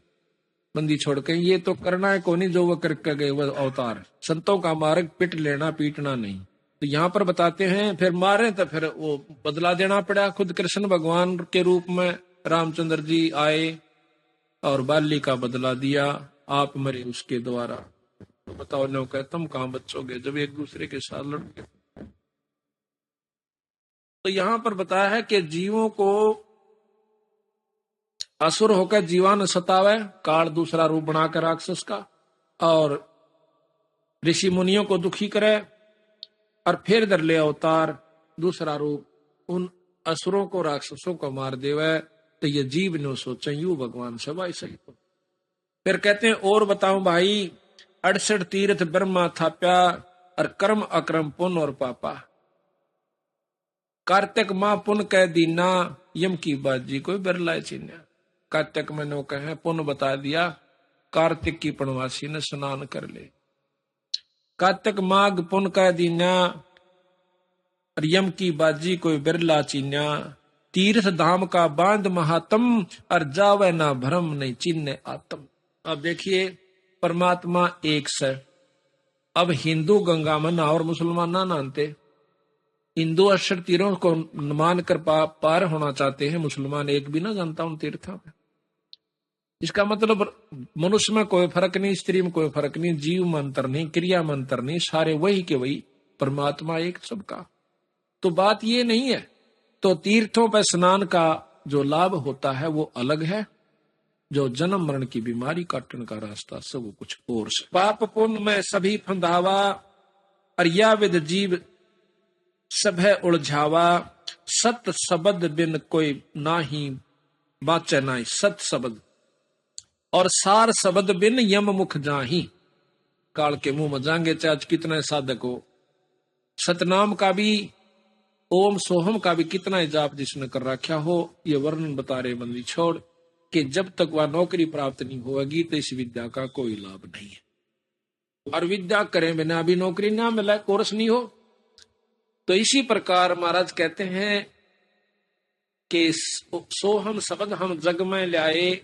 बंदी छोड़ के ये तो करना है कौन जो वो करके गए वो अवतार। संतों का मार्ग पिट लेना पीटना नहीं। तो यहाँ पर बताते हैं फिर मारे तो फिर वो बदला देना पड़ा। खुद कृष्ण भगवान के रूप में रामचंद्र जी आए और बाली का बदला दिया, आप मरे उसके द्वारा। तो बताओ नो कह तुम कहां बचोगे जब एक दूसरे के साथ लड़के। तो यहाँ पर बताया है कि जीवों को असुर होकर जीवान सतावे काल दूसरा रूप बनाकर राक्षस का और ऋषि मुनियों को दुखी करे और फिर दर ले अवतार दूसरा रूप उन असुरों को राक्षसों को मार देवे। तो ये जीव ने सोचे यू भगवान सबाई सही। फिर कहते हैं और बताऊं भाई, 68 तीर्थ ब्रह्मा थाप्या, और कर्म अक्रम पुण्य और पापा। कार्तिक माँ पुण्य कह दीना, यम की बाजी कोई बिरला चिन्ह। कार्तिक में नो कहे पुण्य बता दिया, कार्तिक की पुण्यवासी ने स्नान कर ले। कार्तिक माघ पुण्य कह दीना, और यम की बाजी कोई बिरला चिन्ह। तीर्थ धाम का बांध महात्म, और जावे ना भ्रम नहीं चिन्ह आत्म। अब देखिए परमात्मा एक से। अब हिंदू गंगा में ना और मुसलमान ना नहाते। हिंदू 68 तीरों को मान कर पार होना चाहते हैं, मुसलमान एक भी ना जानता उन तीर्थों में। इसका मतलब मनुष्य में कोई फर्क नहीं, स्त्री में कोई फर्क नहीं, जीव में अंतर नहीं, क्रिया में अंतर नहीं, सारे वही के वही, परमात्मा एक सबका। तो बात ये नहीं है। तो तीर्थों पर स्नान का जो लाभ होता है वो अलग है, जो जन्म मरण की बीमारी काटने का रास्ता सब वो कुछ और से। पाप पुण्य में सभी फंदावा, अरिया विद जीव सब है उलझावा। सत शब्द बिन कोई नाही बाचे नाई सत शब्द, और सार शब्द बिन यम मुख जाही। काल के मुंह में जाएंगे चाहे कितना साधक हो। सतनाम का भी, ओम सोहम का भी कितना जाप जिसने कर रखा हो, ये वर्णन बता रहे बंदी छोड़ कि जब तक वह नौकरी प्राप्त नहीं होगी तो इस विद्या का कोई लाभ नहीं है। और विद्या करें बिना भी नौकरी ना मिले, कोर्स नहीं हो। तो इसी प्रकार महाराज कहते हैं कि सोहम शब्द हम जग में लाए,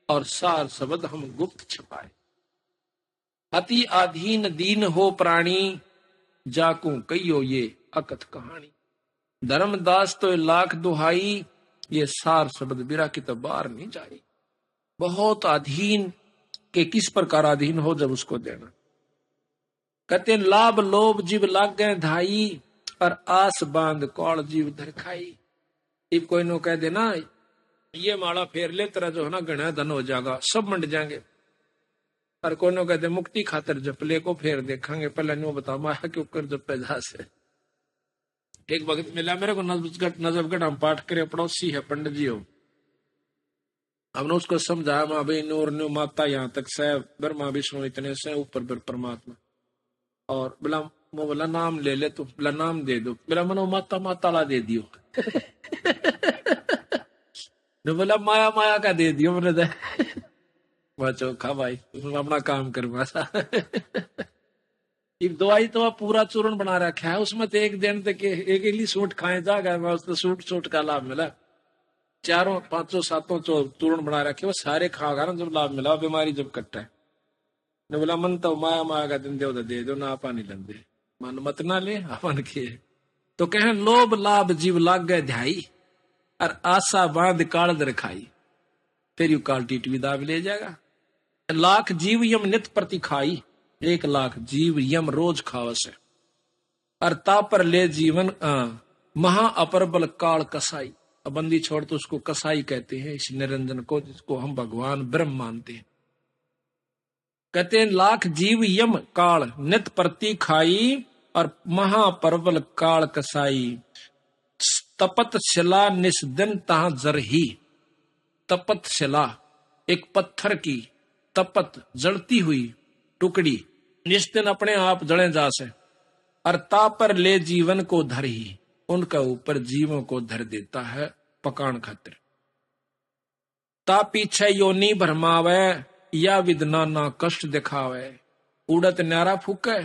और सार शब्द हम गुप्त छपाए। अति आधीन दीन हो प्राणी, जाकू कहियो ये अकथ कहानी। धर्मदास तो लाख दुहाई, ये सार शब्द बिरा की तो बार नहीं जाई। बहुत अधीन के किस प्रकार अधीन हो, जब उसको देना। कहते लाभ लोभ जीव लाग गए धाई, और आस बांध कौड़ जीव धर खाई। इब कोई नो कह देना ये माला फेर ले, तेरा जो है ना गणा धन हो जाएगा, सब मंड जाएंगे। और कोई नो कहते मुक्ति खातर जपले को फेर देखेंगे, पहले नो बता माया के ऊपर जपे जा से। एक भगत मिला मेरे को नजफगढ़, हम पाठ करे, पड़ोसी है पंडित जी हो। हमने उसको समझाया माँ भाई नूर न्यू माता यहाँ तक से, ब्रह्मा विष्णु इतने से, ऊपर परमात्मा। और बोला नाम ले ले, तो बोला नाम दे दो, बोला मनो माता माताला दे दियो। बोला माया माया का दे दियो मैंने। वह चौखा भाई अपना काम करवा। दवाई तो पूरा चूर्ण बना रखा है, उसमें तो एक दिन तक एक ही सूट खाए जाएगा, मैं उसको सूट का लाभ मिला। 4 5 7 चूर्ण बना रखे, वो सारे खागा ना, जब लाभ मिला बीमारी जब कट्टा है। ने बोला मन तो माया माया का दिन दे दो ना, आपा नहीं लेंदे, मन मत ना ले अपन के। तो कहे लोभ लाभ जीव लाग गए ध्याई, और आशा बांध काल दर खाई। तेरी काल टीट विदा भी ले जाएगा। लाख जीव यम नित प्रति खाई, 1 लाख जीव यम रोज खावस है। और तापर ले जीवन महा अपरबल काल कसाई। बंदी छोड़ तो उसको कसाई कहते हैं, इस निरंजन को, जिसको हम भगवान ब्रह्म मानते हैं। कहते हैं लाख जीव यम काल नित प्रति खाई, और महापरबल काल कसाई। तपत शिला निस्दिन तहा जरही। तपत शिला एक पत्थर की तपत जलती हुई टुकड़ी, निस्दिन अपने आप जड़े जा से। और तापर ले जीवन को धर ही, उनका ऊपर जीवों को धर देता है पकान खातिर। ता पीछे योनी भरमावे, या विदना ना कष्ट दिखावे। उड़त न्यारा फूके,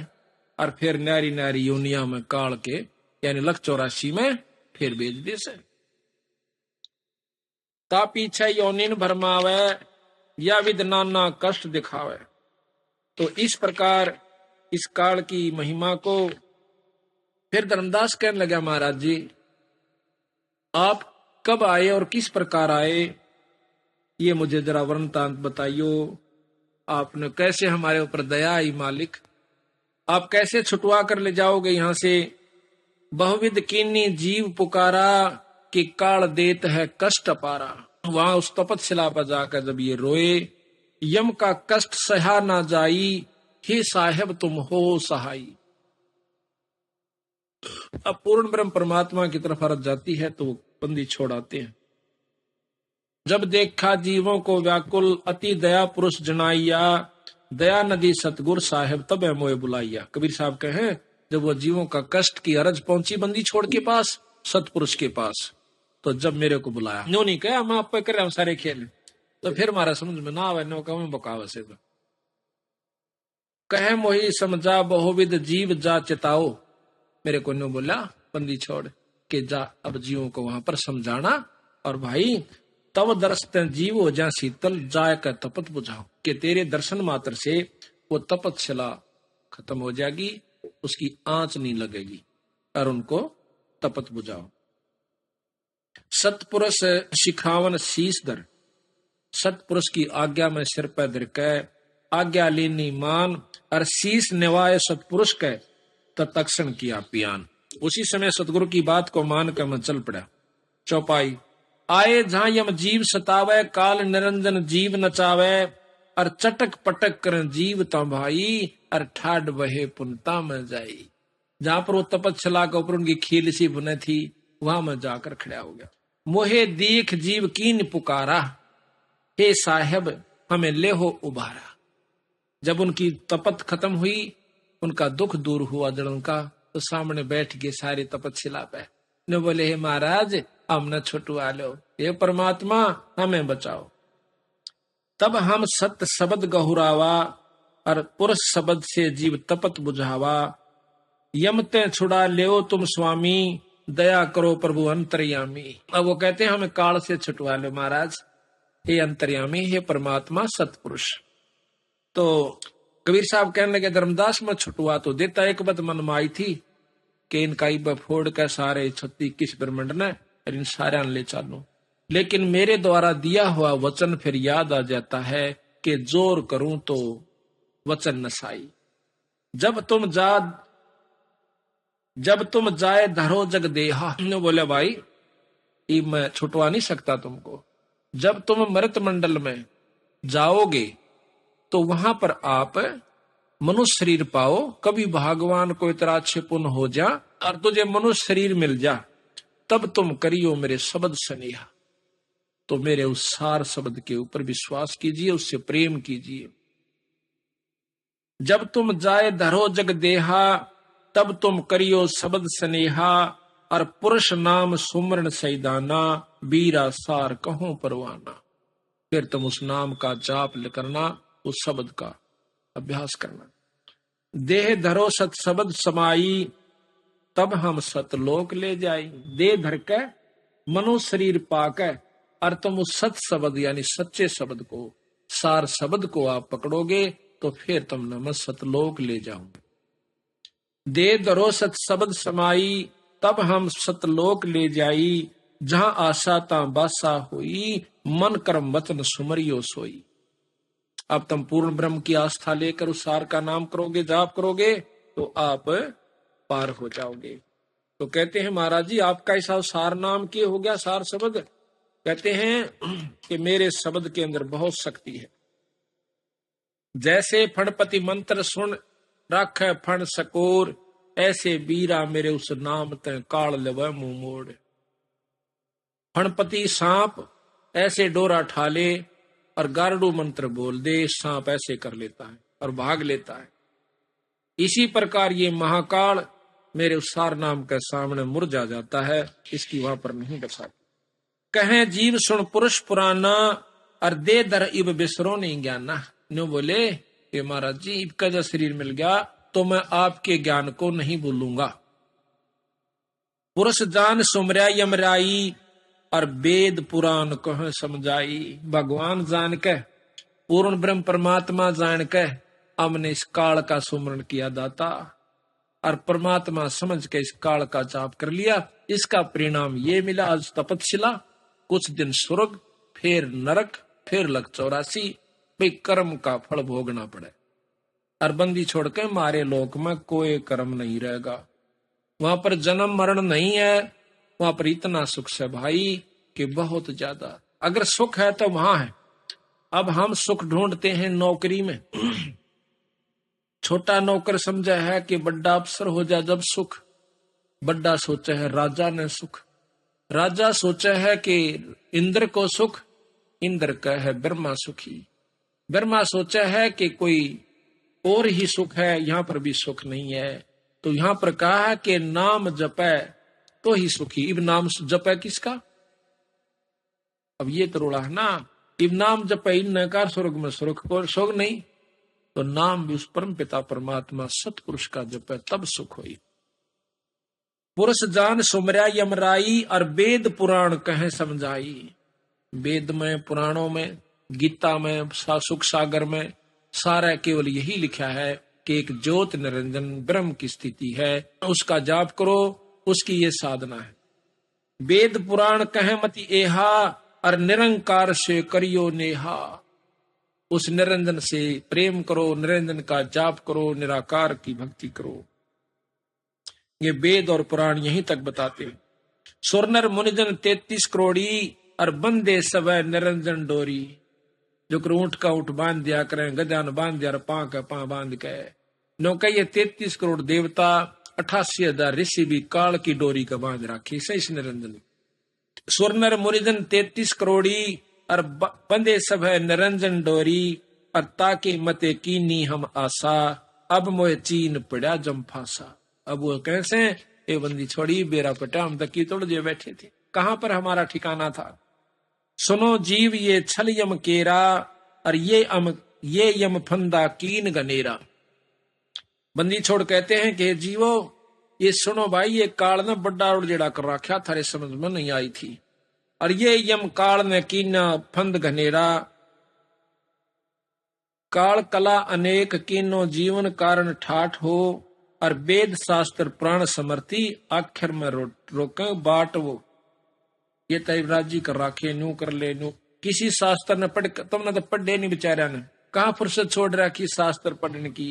और फिर न्यारी न्यारी योनिया में काल के, यानी 184 में फिर भेज दे से। ता पीछे योनिन भरमावे, या विदना ना कष्ट दिखावे। तो इस प्रकार इस काल की महिमा को फिर धर्मदास कहने लगा, महाराज जी आप कब आए और किस प्रकार आए, ये मुझे जरा वृत्तांत बताइयो। आपने कैसे हमारे ऊपर दया आई मालिक, आप कैसे छुटवा कर ले जाओगे यहाँ से। बहुविध कीनी जीव पुकारा, कि काल देत है कष्ट पारा। वहां उस तपतशिला पर जाकर जब ये रोए, यम का कष्ट सहा ना जाई, हे साहेब तुम हो सहाई। अब पूर्ण ब्रह्म परमात्मा की तरफ हरत जाती है, तो वो बंदी छोड़ाते हैं। जब देखा जीवों को व्याकुल, अति दया पुरुष जनाइया, दया नदी सतगुर साहेब तब है मोए बुलाइया। कबीर साहब कहे जब वो जीवों का कष्ट की अरज पहुंची बंदी छोड़ के पास, सतपुरुष के पास, तो जब मेरे को बुलाया, नो नहीं कहा हम आप पे कर रहे हम सारे खेल, तो फिर हमारा समझ में ना आवे, नो कहूं बकाव से तो कहे मोही समझा बहुविध जीव जा चिताओ। मेरे को नो बोला बंदी छोड़ के जा, अब जीवों को वहां पर समझाना, और भाई तब दर्शन जीव हो जा शीतल, जाय का तपत बुझाओ, कि तेरे दर्शन मात्र से वो तपतशिला खत्म हो जाएगी, उसकी आंच नहीं लगेगी, और उनको तपत बुझाओ। सतपुरुष शिखावन शीश दर, सतपुरुष की आज्ञा में सिर पर धर के आज्ञा लेनी मान, और शीश निवाय सतपुरुष के तत्क्षण किया पियान। उसी समय सतगुरु की बात को मान कर मैं चल पड़ा। चौपाई आए जहां यम जीव सतावे, काल निरंजन जीव नचावे, और चटक पटक कर जीव तो भाई, और ठाड वहे पुनता में जाई। जहां पर वो तपतशिला के ऊपर उनकी खील सी बुने थी, वहां मैं जाकर खड़ा हो गया। मोहे देख जीव कीन पुकारा, हे साहेब हमें ले हो उबारा। जब उनकी तपत खत्म हुई, उनका दुख दूर हुआ जड़ों का, तो सामने बैठ गए सारे तपतशिला पे, ने बोले हे महाराज हम न छुटवा लो, हे परमात्मा हमें बचाओ। तब हम सत्य शब्द गहुरावा, और पुरुष शब्द से जीव तपत बुझावा। यमते छुड़ा ले तुम स्वामी, दया करो प्रभु अंतर्यामी। अब वो कहते हैं हमें काल से छुटवा लो महाराज, हे अंतर्यामी, हे परमात्मा सतपुरुष। तो कबीर साहब कहने लगे धर्मदास में छुटवा तो देता, एक बात मन में आई थी कि इनका इब फोड़ कर सारे 36 ब्रह्मंड ने इन सारे ले चालू, लेकिन मेरे द्वारा दिया हुआ वचन फिर याद आ जाता है कि जोर करूं तो वचन नसाई। जब तुम जाए धरो जग देहा, ने बोले भाई ये मैं छुटवा नहीं सकता तुमको। जब तुम मृत मंडल में जाओगे तो वहां पर आप मनुष्य शरीर पाओ, कभी भगवान को इतना अच्छे पुण्य हो जा और तुझे मनुष्य शरीर मिल जा, तब तुम करियो मेरे शब्द स्नेहा। तो मेरे उस सार शब्द के ऊपर विश्वास कीजिए, उससे प्रेम कीजिए। जब तुम जाए धरो जग देहा, तब तुम करियो शब्द स्नेहा, और पुरुष नाम सुमरण सैदाना, बीरा सार कहो परवाना। फिर तुम उस नाम का जाप करना, उस शब्द का अभ्यास करना। देह धरो सत शब्द समाई, तब हम सतलोक ले जाई। देह धर के मनो शरीर पाके, और तुम उस सत शब्द यानी सच्चे शब्द को, सार शब्द को आप पकड़ोगे तो फिर तुम नमः सतलोक ले जाओगे। दे धरो सत शब्द समाई, तब हम सतलोक ले जाई। जहां आशा ता बासा हुई, मन कर्म वचन सुमरियो सोई। अब तुम पूर्ण ब्रह्म की आस्था लेकर उस सार का नाम करोगे, जाप करोगे, तो आप पार हो जाओगे। तो कहते हैं महाराज जी आपका ऐसा सार नाम किए हो गया, सार शब्द। कहते हैं कि मेरे शब्द के अंदर बहुत शक्ति है। जैसे फणपति मंत्र सुन रख फण सकोर, ऐसे बीरा मेरे उस नाम ते काल लेव मुंह मोड़। फणपति सांप ऐसे डोरा ठाले और गारडू मंत्र बोल दे, सांप ऐसे कर लेता है और भाग लेता है। इसी प्रकार ये महाकाल मेरे उस सार नाम के सामने मुरझा जाता है, इसकी वहां पर नहीं बसा। कहें जीव सुन पुरुष पुराना, और दे दर इब बिसरो नहीं ज्ञाना। न्यू बोले ये महाराज जी इब का जब शरीर मिल गया तो मैं आपके ज्ञान को नहीं भूलूंगा। पुरुष जान सुमरा यमराई, और वेद पुराण कह समझाई। भगवान जान के, पूर्ण ब्रह्म परमात्मा जान के हमने इस काल का सुमरण किया दाता, और परमात्मा समझ के इस काल का जाप कर लिया। इसका परिणाम ये मिला, आज तपतशिला, कुछ दिन स्वर्ग, फिर नरक, फिर लग 84। भाई कर्म का फल भोगना पड़े, और बंदी छोड़ के मारे लोक में कोई कर्म नहीं रहेगा। वहां पर जन्म मरण नहीं है, वहां पर इतना सुख है भाई कि बहुत ज्यादा। अगर सुख है तो वहां है। अब हम सुख ढूंढते हैं नौकरी में। छोटा नौकर समझा है कि बड़ा अफसर हो जाए जब सुख, बड़ा सोचा है राजा ने सुख। राजा सोचा है कि इंद्र को सुख, इंद्र कह ब्रह्मा सुखी। ब्रह्मा सोचा है कि कोई और ही सुख है, यहां पर भी सुख नहीं है। तो यहां पर कहा है कि नाम जपे तो ही सुखी। इब नाम जपे किसका? अब ये तो रोड़ा है ना, इब नाम जपे इन नकार स्वर्ग में सुख को सुख नहीं, तो नाम भी उस परम पिता परमात्मा सतपुरुष का जपे तब सुख हुई। पुरुष जान सुमरा यमराई और वेद पुराण कहे समझाई। वेद में, पुराणों में, गीता में, सुख सागर में सारा केवल यही लिखा है कि एक ज्योत निरंजन ब्रह्म की स्थिति है, उसका जाप करो, उसकी ये साधना है। वेद पुराण कहे मति एहा और निरंकार से करियो नेहा। उस निरंजन से प्रेम करो, निरंजन का जाप करो, निराकार की भक्ति करो। ये वेद और पुराण यहीं तक बताते हैं। सुरनर मुनिजन 33 करोड़ी और बंदे सब निरंजन डोरी। जो ऊंट का ऊंट बांध दिया करें, गजान बांध दिया, पां का पां बांध के नो कहिए 33 करोड़ देवता, 88,000 ऋषि भी काल की डोरी का बांध राखी सही निरंजन। सुरनर मुनिजन 33 करोड़ी और बंदे सब है निरंजन डोरी। और ताकि मते कीनी हम आशा, अब मोह चीन पड़ा जम फांसा। अब वो कैसे ये बंदी छोड़ी बेरा पटा, हम तक की तोड़ दिए बैठे थे, कहां पर हमारा ठिकाना था। सुनो जीव ये छल यम केरा और ये यम फंदा कीन गनेरा। बंदी छोड़ कहते हैं कि जीवो ये सुनो भाई, ये काल ने बड़ा उड़जेड़ा कर रखा, थारे समझ में नहीं आई थी। और ये यम काल ने कीना फंद घनेरा। काल कला अनेक कीनो जीवन कारण ठाठ हो। और वेद शास्त्र प्राण समर्थी आखिर में रोके बाट वो। ये तैवराज जी कर राखे नू कर ले नू। किसी शास्त्र ने पढ़, तुमने तो पढ़े नहीं बेचारा ने, कहां फुर्सत छोड़ रखी शास्त्र पढ़ने की।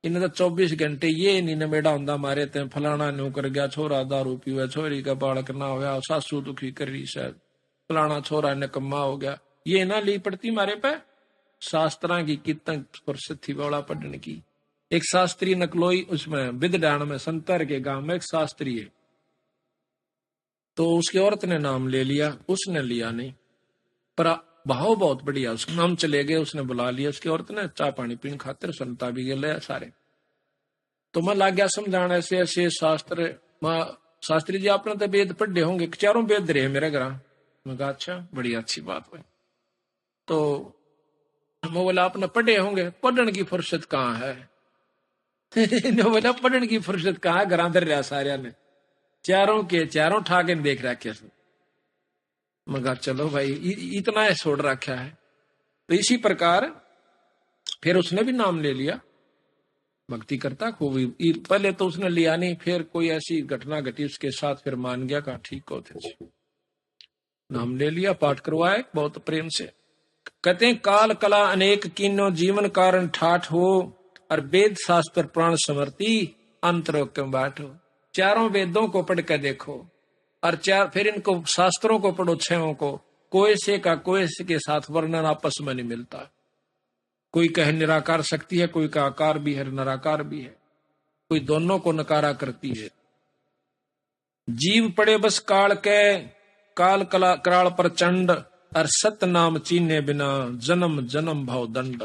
इन्हें तो 24 घंटे ये नहीं नमेड़ा होंदा मारे ते फलाना न्यू कर गया, छोरा दारू पीवे, छोरी का बालक ना होया, सासू दुखी कर रही शायद, फलाना छोरा निकम्मा हो गया, ये ना ली पड़ती मारे पे। शास्त्रा की कितना फुर्सत थी बौला पढ़ने की। एक शास्त्री नकलोई, उसमें विदडान में संतर के गांव में एक शास्त्री है, तो उसकी औरत ने नाम ले लिया, उसने लिया नहीं, पर भाव बहुत बढ़िया, उसका नाम चले गए, उसने बुला लिया, उसकी औरत ने चाय पानी पीने खातिर सुनता भी गए सारे। तो मैं लग गया समझाना ऐसे ऐसे शास्त्र। शास्त्री जी आपने तो वेद पढ़े होंगे, चारों वेद रहे मेरे घर। मैं कहा अच्छा, बड़ी अच्छी बात है। तो मैं बोला आपने पढ़े होंगे, पढ़ने की फुर्सत कहाँ है। बोला पढ़ने की फुर्सत कहाँ, घर अंदर रहा सारे ने, चारों के चारों ठाके देख रखे। मगर चलो भाई इतना है छोड़ रखा है। तो इसी प्रकार फिर उसने भी नाम ले लिया, भक्ति करता खूब। पहले तो उसने लिया नहीं, फिर कोई ऐसी घटना घटी उसके साथ, फिर मान गया, कहा ठीक होते, नाम ले लिया, पाठ करवाए बहुत प्रेम से। कहते हैं काल कला अनेक कीनो जीवन कारण ठाठ हो। और वेद शास्त्र प्राण समर्थी अंतरो क्यों बैठो। चारों वेदों को पढ़ के देखो और फिर इनको शास्त्रों को पढ़ो, छहों को। कोई से का कोई से के साथ वर्णन आपस में नहीं मिलता। कोई कहे निराकार शक्ति है, कोई का आकार भी है, निराकार भी है, कोई दोनों को नकारा करती है। जीव पड़े बस काल के, काल कला कराल प्रचंड। और सत नाम चीने बिना जन्म जन्म भाव दंड।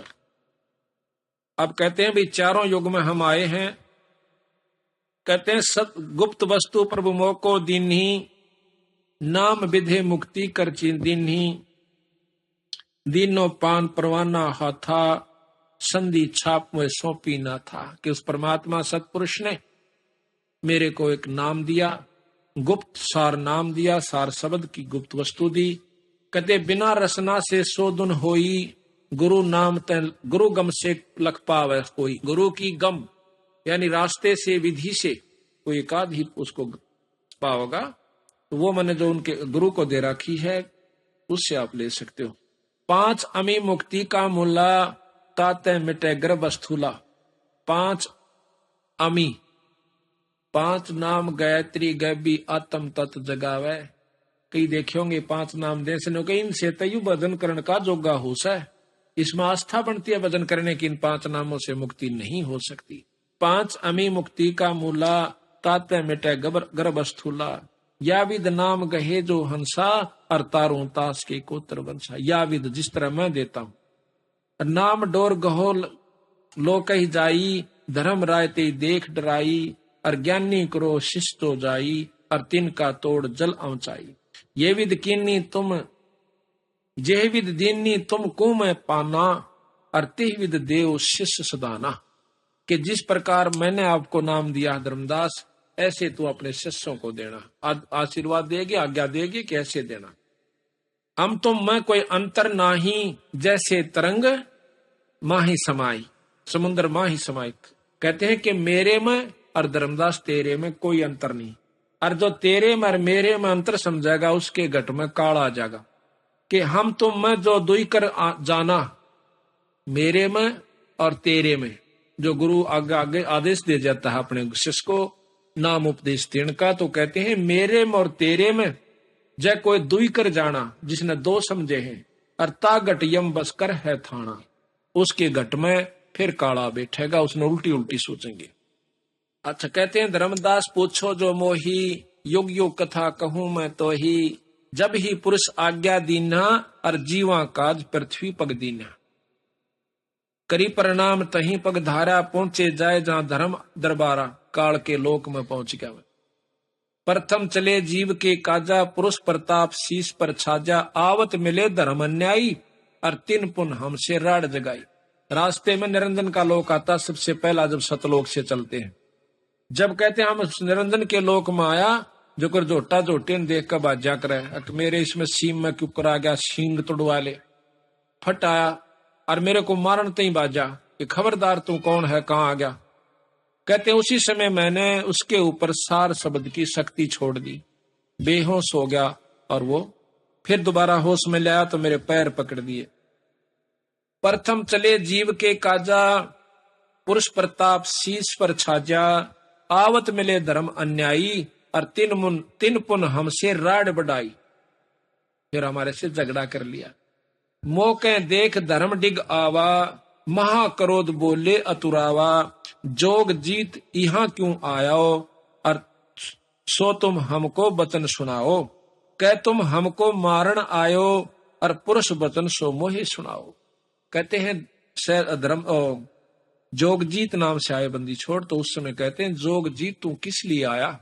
अब कहते हैं भाई चारों युग में हम आए हैं। कहते हैं सत गुप्त वस्तु प्रभु मोको दीन्ही, नाम विधे मुक्ति कर दीन्ही। दीनो पान परवाना हाथा, संधि छाप में सौंपी ना था। कि उस परमात्मा सतपुरुष ने मेरे को एक नाम दिया, गुप्त सार नाम दिया, सार शब्द की गुप्त वस्तु दी। कहते बिना रसना से सोधुन होई, गुरु नाम गुरु गम से लख पावे कोई। गुरु की गम यानी रास्ते से, विधि से कोई एकाध ही उसको पाओगा। तो वो मैंने जो उनके गुरु को दे रखी है उससे आप ले सकते हो। 5 अमी मुक्ति का मुल्ला, ताते मिटे गर्भ स्थूला। 5 अमी, 5 नाम गायत्री गैबी आत्म तत्व जगावे। कई देखे होंगे 5 नाम दे से कई इनसे तयु भजन करण का जोगा होश है। इसमें आस्था बनती है भजन करने की, इन 5 नामों से मुक्ति नहीं हो सकती। 5 अमी मुक्ति का मूला, ताते मिटे गर्भ स्थूला। या विद नाम गहे जो हंसा, और तारों तास के कोत्र वंशा। या विद जिस तरह मैं देता हूं, नाम डोर गहो लो कही जाई, धर्म राय ते देख डराई, और ज्ञानी करो शिष्ट तो जाई, और तिनका तोड़ जल औचाई। ये विद कीनी तुम जेह विद दीनी तुम को मैं पाना, और तेह विद देव शिष्य सदाना। कि जिस प्रकार मैंने आपको नाम दिया धर्मदास, ऐसे तू अपने शिष्यों को देना। आशीर्वाद देगी, आज्ञा देगी, कैसे देना। हम तुम मैं कोई अंतर नाही, जैसे तरंग माही समाई, समुद्र माही समाई। कहते हैं कि मेरे में और धर्मदास तेरे में कोई अंतर नहीं, और जो तेरे में और मेरे में अंतर समझेगा उसके घट में काल आ जाएगा। कि हम तुम में जो दुई कर जाना, मेरे में और तेरे में, जो गुरु आगे आगे आदेश दे जाता है अपने शिष्य को नाम उपदेश देने का, तो कहते हैं मेरे में और तेरे में जय कोई दुई कर जाना, जिसने दो समझे हैं, अर्ता घट यम बस कर है थाना। उसके घट में फिर काला बैठेगा, उसने उल्टी उल्टी सोचेंगे। अच्छा, कहते हैं धर्मदास पूछो जो मोही, युग युग कथा कहूं मैं तो ही, जब ही पुरुष आज्ञा दीना, और जीवा काज पृथ्वी पग दीना। करी परिणाम तही पग धारा, पहुंचे जाए जहां धर्म दरबारा, काल के लोक में पहुंच गया। प्रथम चले जीव के काजा, पुरुष प्रताप शीश पर छाजा, आवत मिले धर्म अन्यायी, और तीन पुन हमसे राड जगाई। रास्ते में निरंजन का लोक आता सबसे पहला, जब सतलोक से चलते हैं। जब कहते हैं हम निरंजन के लोक में आया, जो कर जोटा जोटे देख कर बाजा करे, मेरे इसमें सीम में क्यों करा गया, सींग तोड़वा ले। फट आया और मेरे को मारन तई बाजा कि खबरदार तू कौन है, कहां आ गया। कहते उसी समय मैंने उसके ऊपर सार शब्द की शक्ति छोड़ दी, बेहोश हो गया, और वो फिर दोबारा होश में लाया तो मेरे पैर पकड़ दिए। प्रथम चले जीव के काजा, पुरुष प्रताप शीश पर छाजा, आवत मिले धर्म अन्यायी, और तीन पुन हमसे राड बढ़ाई। फिर हमारे से झगड़ा कर लिया। मौके देख धर्म डिग आवा, महाक्रोध बोले अतुरावा, जोग जीत यहाँ क्यों आयाओ, और सो तुम हमको वचन सुनाओ। कह तुम हमको मारन आयो, और पुरुष वचन सो मोहि सुनाओ। कहते हैं धर्म जोगजीत नाम से आए बंदी छोड़, तो उस समय कहते हैं जोगजीत तू किस लिए आया,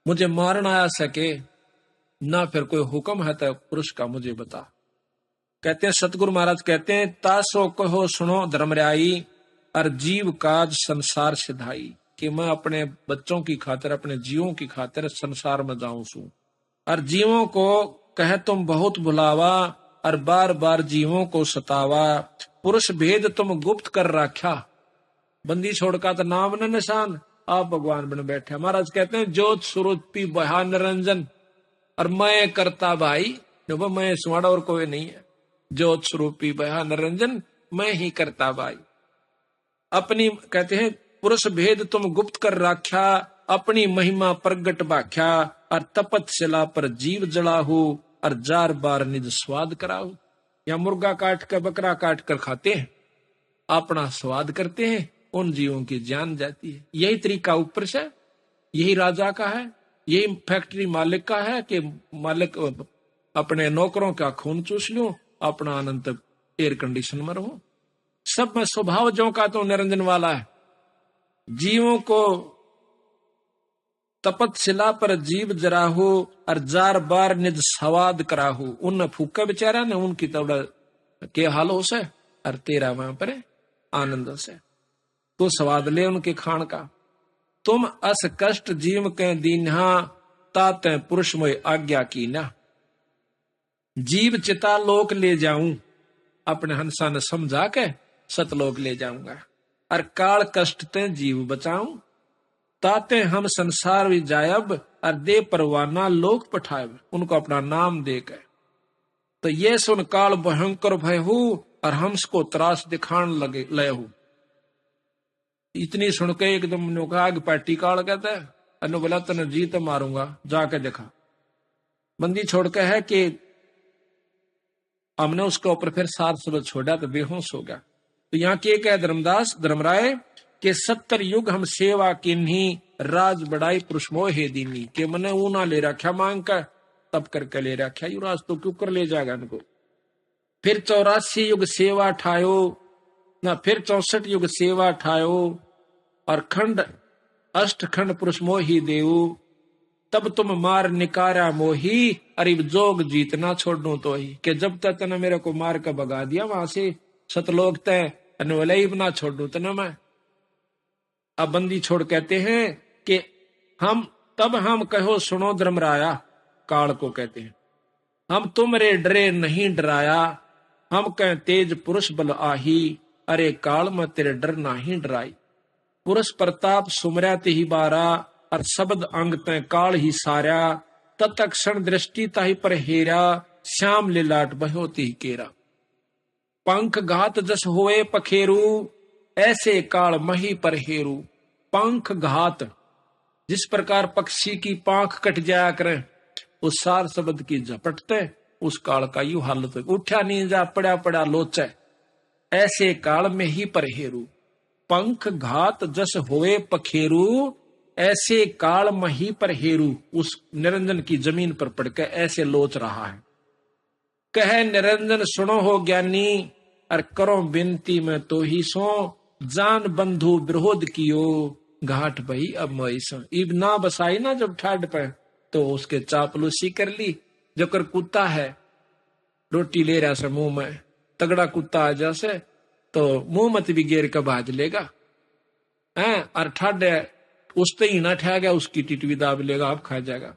मुझे मारन आया सके ना, फिर कोई हुक्म है तो पुरुष का मुझे बता। कहते हैं सतगुरु महाराज कहते हैं तासो कहो सुनो धर्मराई, और जीव काज संसार सिधाई। कि मैं अपने बच्चों की खातिर, अपने जीवों की खातिर संसार में जाऊं सू, और जीवों को कहे तुम बहुत भुलावा, और बार बार जीवों को सतावा। पुरुष भेद तुम गुप्त कर रखा, बंदी छोड़ का तो नाम न निशान, आप भगवान बन बैठे। महाराज कहते हैं ज्योत स्वरूपी बहा निरंजन, और मैं करता भाई, मैं सुवाड़ा और कोई नहीं है। ज्योत स्वरूपी बहा निरंजन, मैं ही करता भाई। अपनी कहते हैं पुरुष भेद तुम गुप्त कर रखा, अपनी महिमा प्रगट बाख्या, और तपत शिला पर जीव जड़ाहू, और जार बार निज स्वाद कराहू। या मुर्गा काट कर बकरा काट कर खाते हैं, अपना स्वाद करते हैं, उन जीवों की जान जाती है। यही तरीका ऊपर से, यही राजा का है, यही फैक्ट्री मालिक का है कि मालिक अपने नौकरों का खून चूस लूं, अपना आनंद एयर कंडीशन में रहूं। सब में स्वभाव जो का तो निरंजन वाला है। जीवों को तपत शिला पर जीव जराहू, और जार बार निज स्वाद कराहू। उन फूका बेचारा ने उनकी तोड़ा के हाल हो से, और तेरा वहां पर आनंद से तो स्वाद ले उनके खान का। तुम अस कष्ट जीव के दीन्हा, ताते पुरुष मोय आज्ञा की ना। जीव चिता लोक ले जाऊं, अपने हंसा ने समझा के सतलोक ले जाऊंगा, और काल कष्ट ते जीव बचाऊं। ताते हम संसार भी जायब, और दे परवाना लोक पठायब। उनको अपना नाम देकर तो ये सुन काल भयंकर भय हूं, और हमको त्रास दिखान लगे लय हूं। इतनी सुन के एकदम ने कहा कि पार्टी काल कहता है, अनु बोला तने जीत मारूंगा, जाके देखा। बंदी छोड़ के है कि हमने उसके ऊपर फिर सार शब्द छोड़ा तो बेहोश हो गया। तो यहाँ के कह धर्मदास धर्मराय के 70 युग हम सेवा किन्ही, राज बड़ाई पुरुष मोहे दीनी के मने ऊना ले रखा मांग कर तब करके ले रखा युवराज तो क्यों कर ले जाएगा इनको। फिर 84 युग सेवा ठायो ना, फिर 64 युग सेवा ठायो और खंड अष्ट खंड पुरुष मोही देऊ तब तुम मार निकारा मोही अरिब जोग जीतना छोड़ू तो ही कि जब तक तने मेरे को मार कर भगा दिया वहां से सतलोक तय अनवलई ना छोड़ू तना मैं। अब बंदी छोड़ कहते हैं कि हम कहो सुनो धर्मराया, काल को कहते हैं हम तुमरे डरे नहीं डराया, हम कह तेज पुरुष बल आही अरे काल में तेरे डर नहीं डराई। पुरुष प्रताप सुमरा ते ही बारा और शब्द अंग तय काल ही सारा तत्क्षण दृष्टि ताही पर हेरा श्याम लिलाट बहोती केरा। पंख घात जस होए पखेरू ऐसे काल मही पर हेरू। पंख घात जिस प्रकार पक्षी की पांख कट जाया करे उस सार शब्द की झपटते उस काल का यू हालत उठा नहीं जा पड़ा पड़ा लोचे ऐसे काल में ही पर हेरू। पंख घात जस होए पखेरू ऐसे काल मही पर हेरू उस निरंजन की जमीन पर पड़कर ऐसे लोच रहा है। कहे निरंजन सुनो हो ज्ञानी और करो बिनती में तो ही सो जान बंधु विरोध कियो घाट भई अब मईसा। इब ना बसाई ना जब ठाड पे तो उसके चापलूसी कर ली। जो कर कुत्ता है रोटी ले रहा से मुंह में तगड़ा कुत्ता आ जैसे तो मुंह मत भी गेर का भाज लेगा हैं और ठाड उसते ही ना ठा गया उसकी टिटवी दाब लेगा अब खा जाएगा।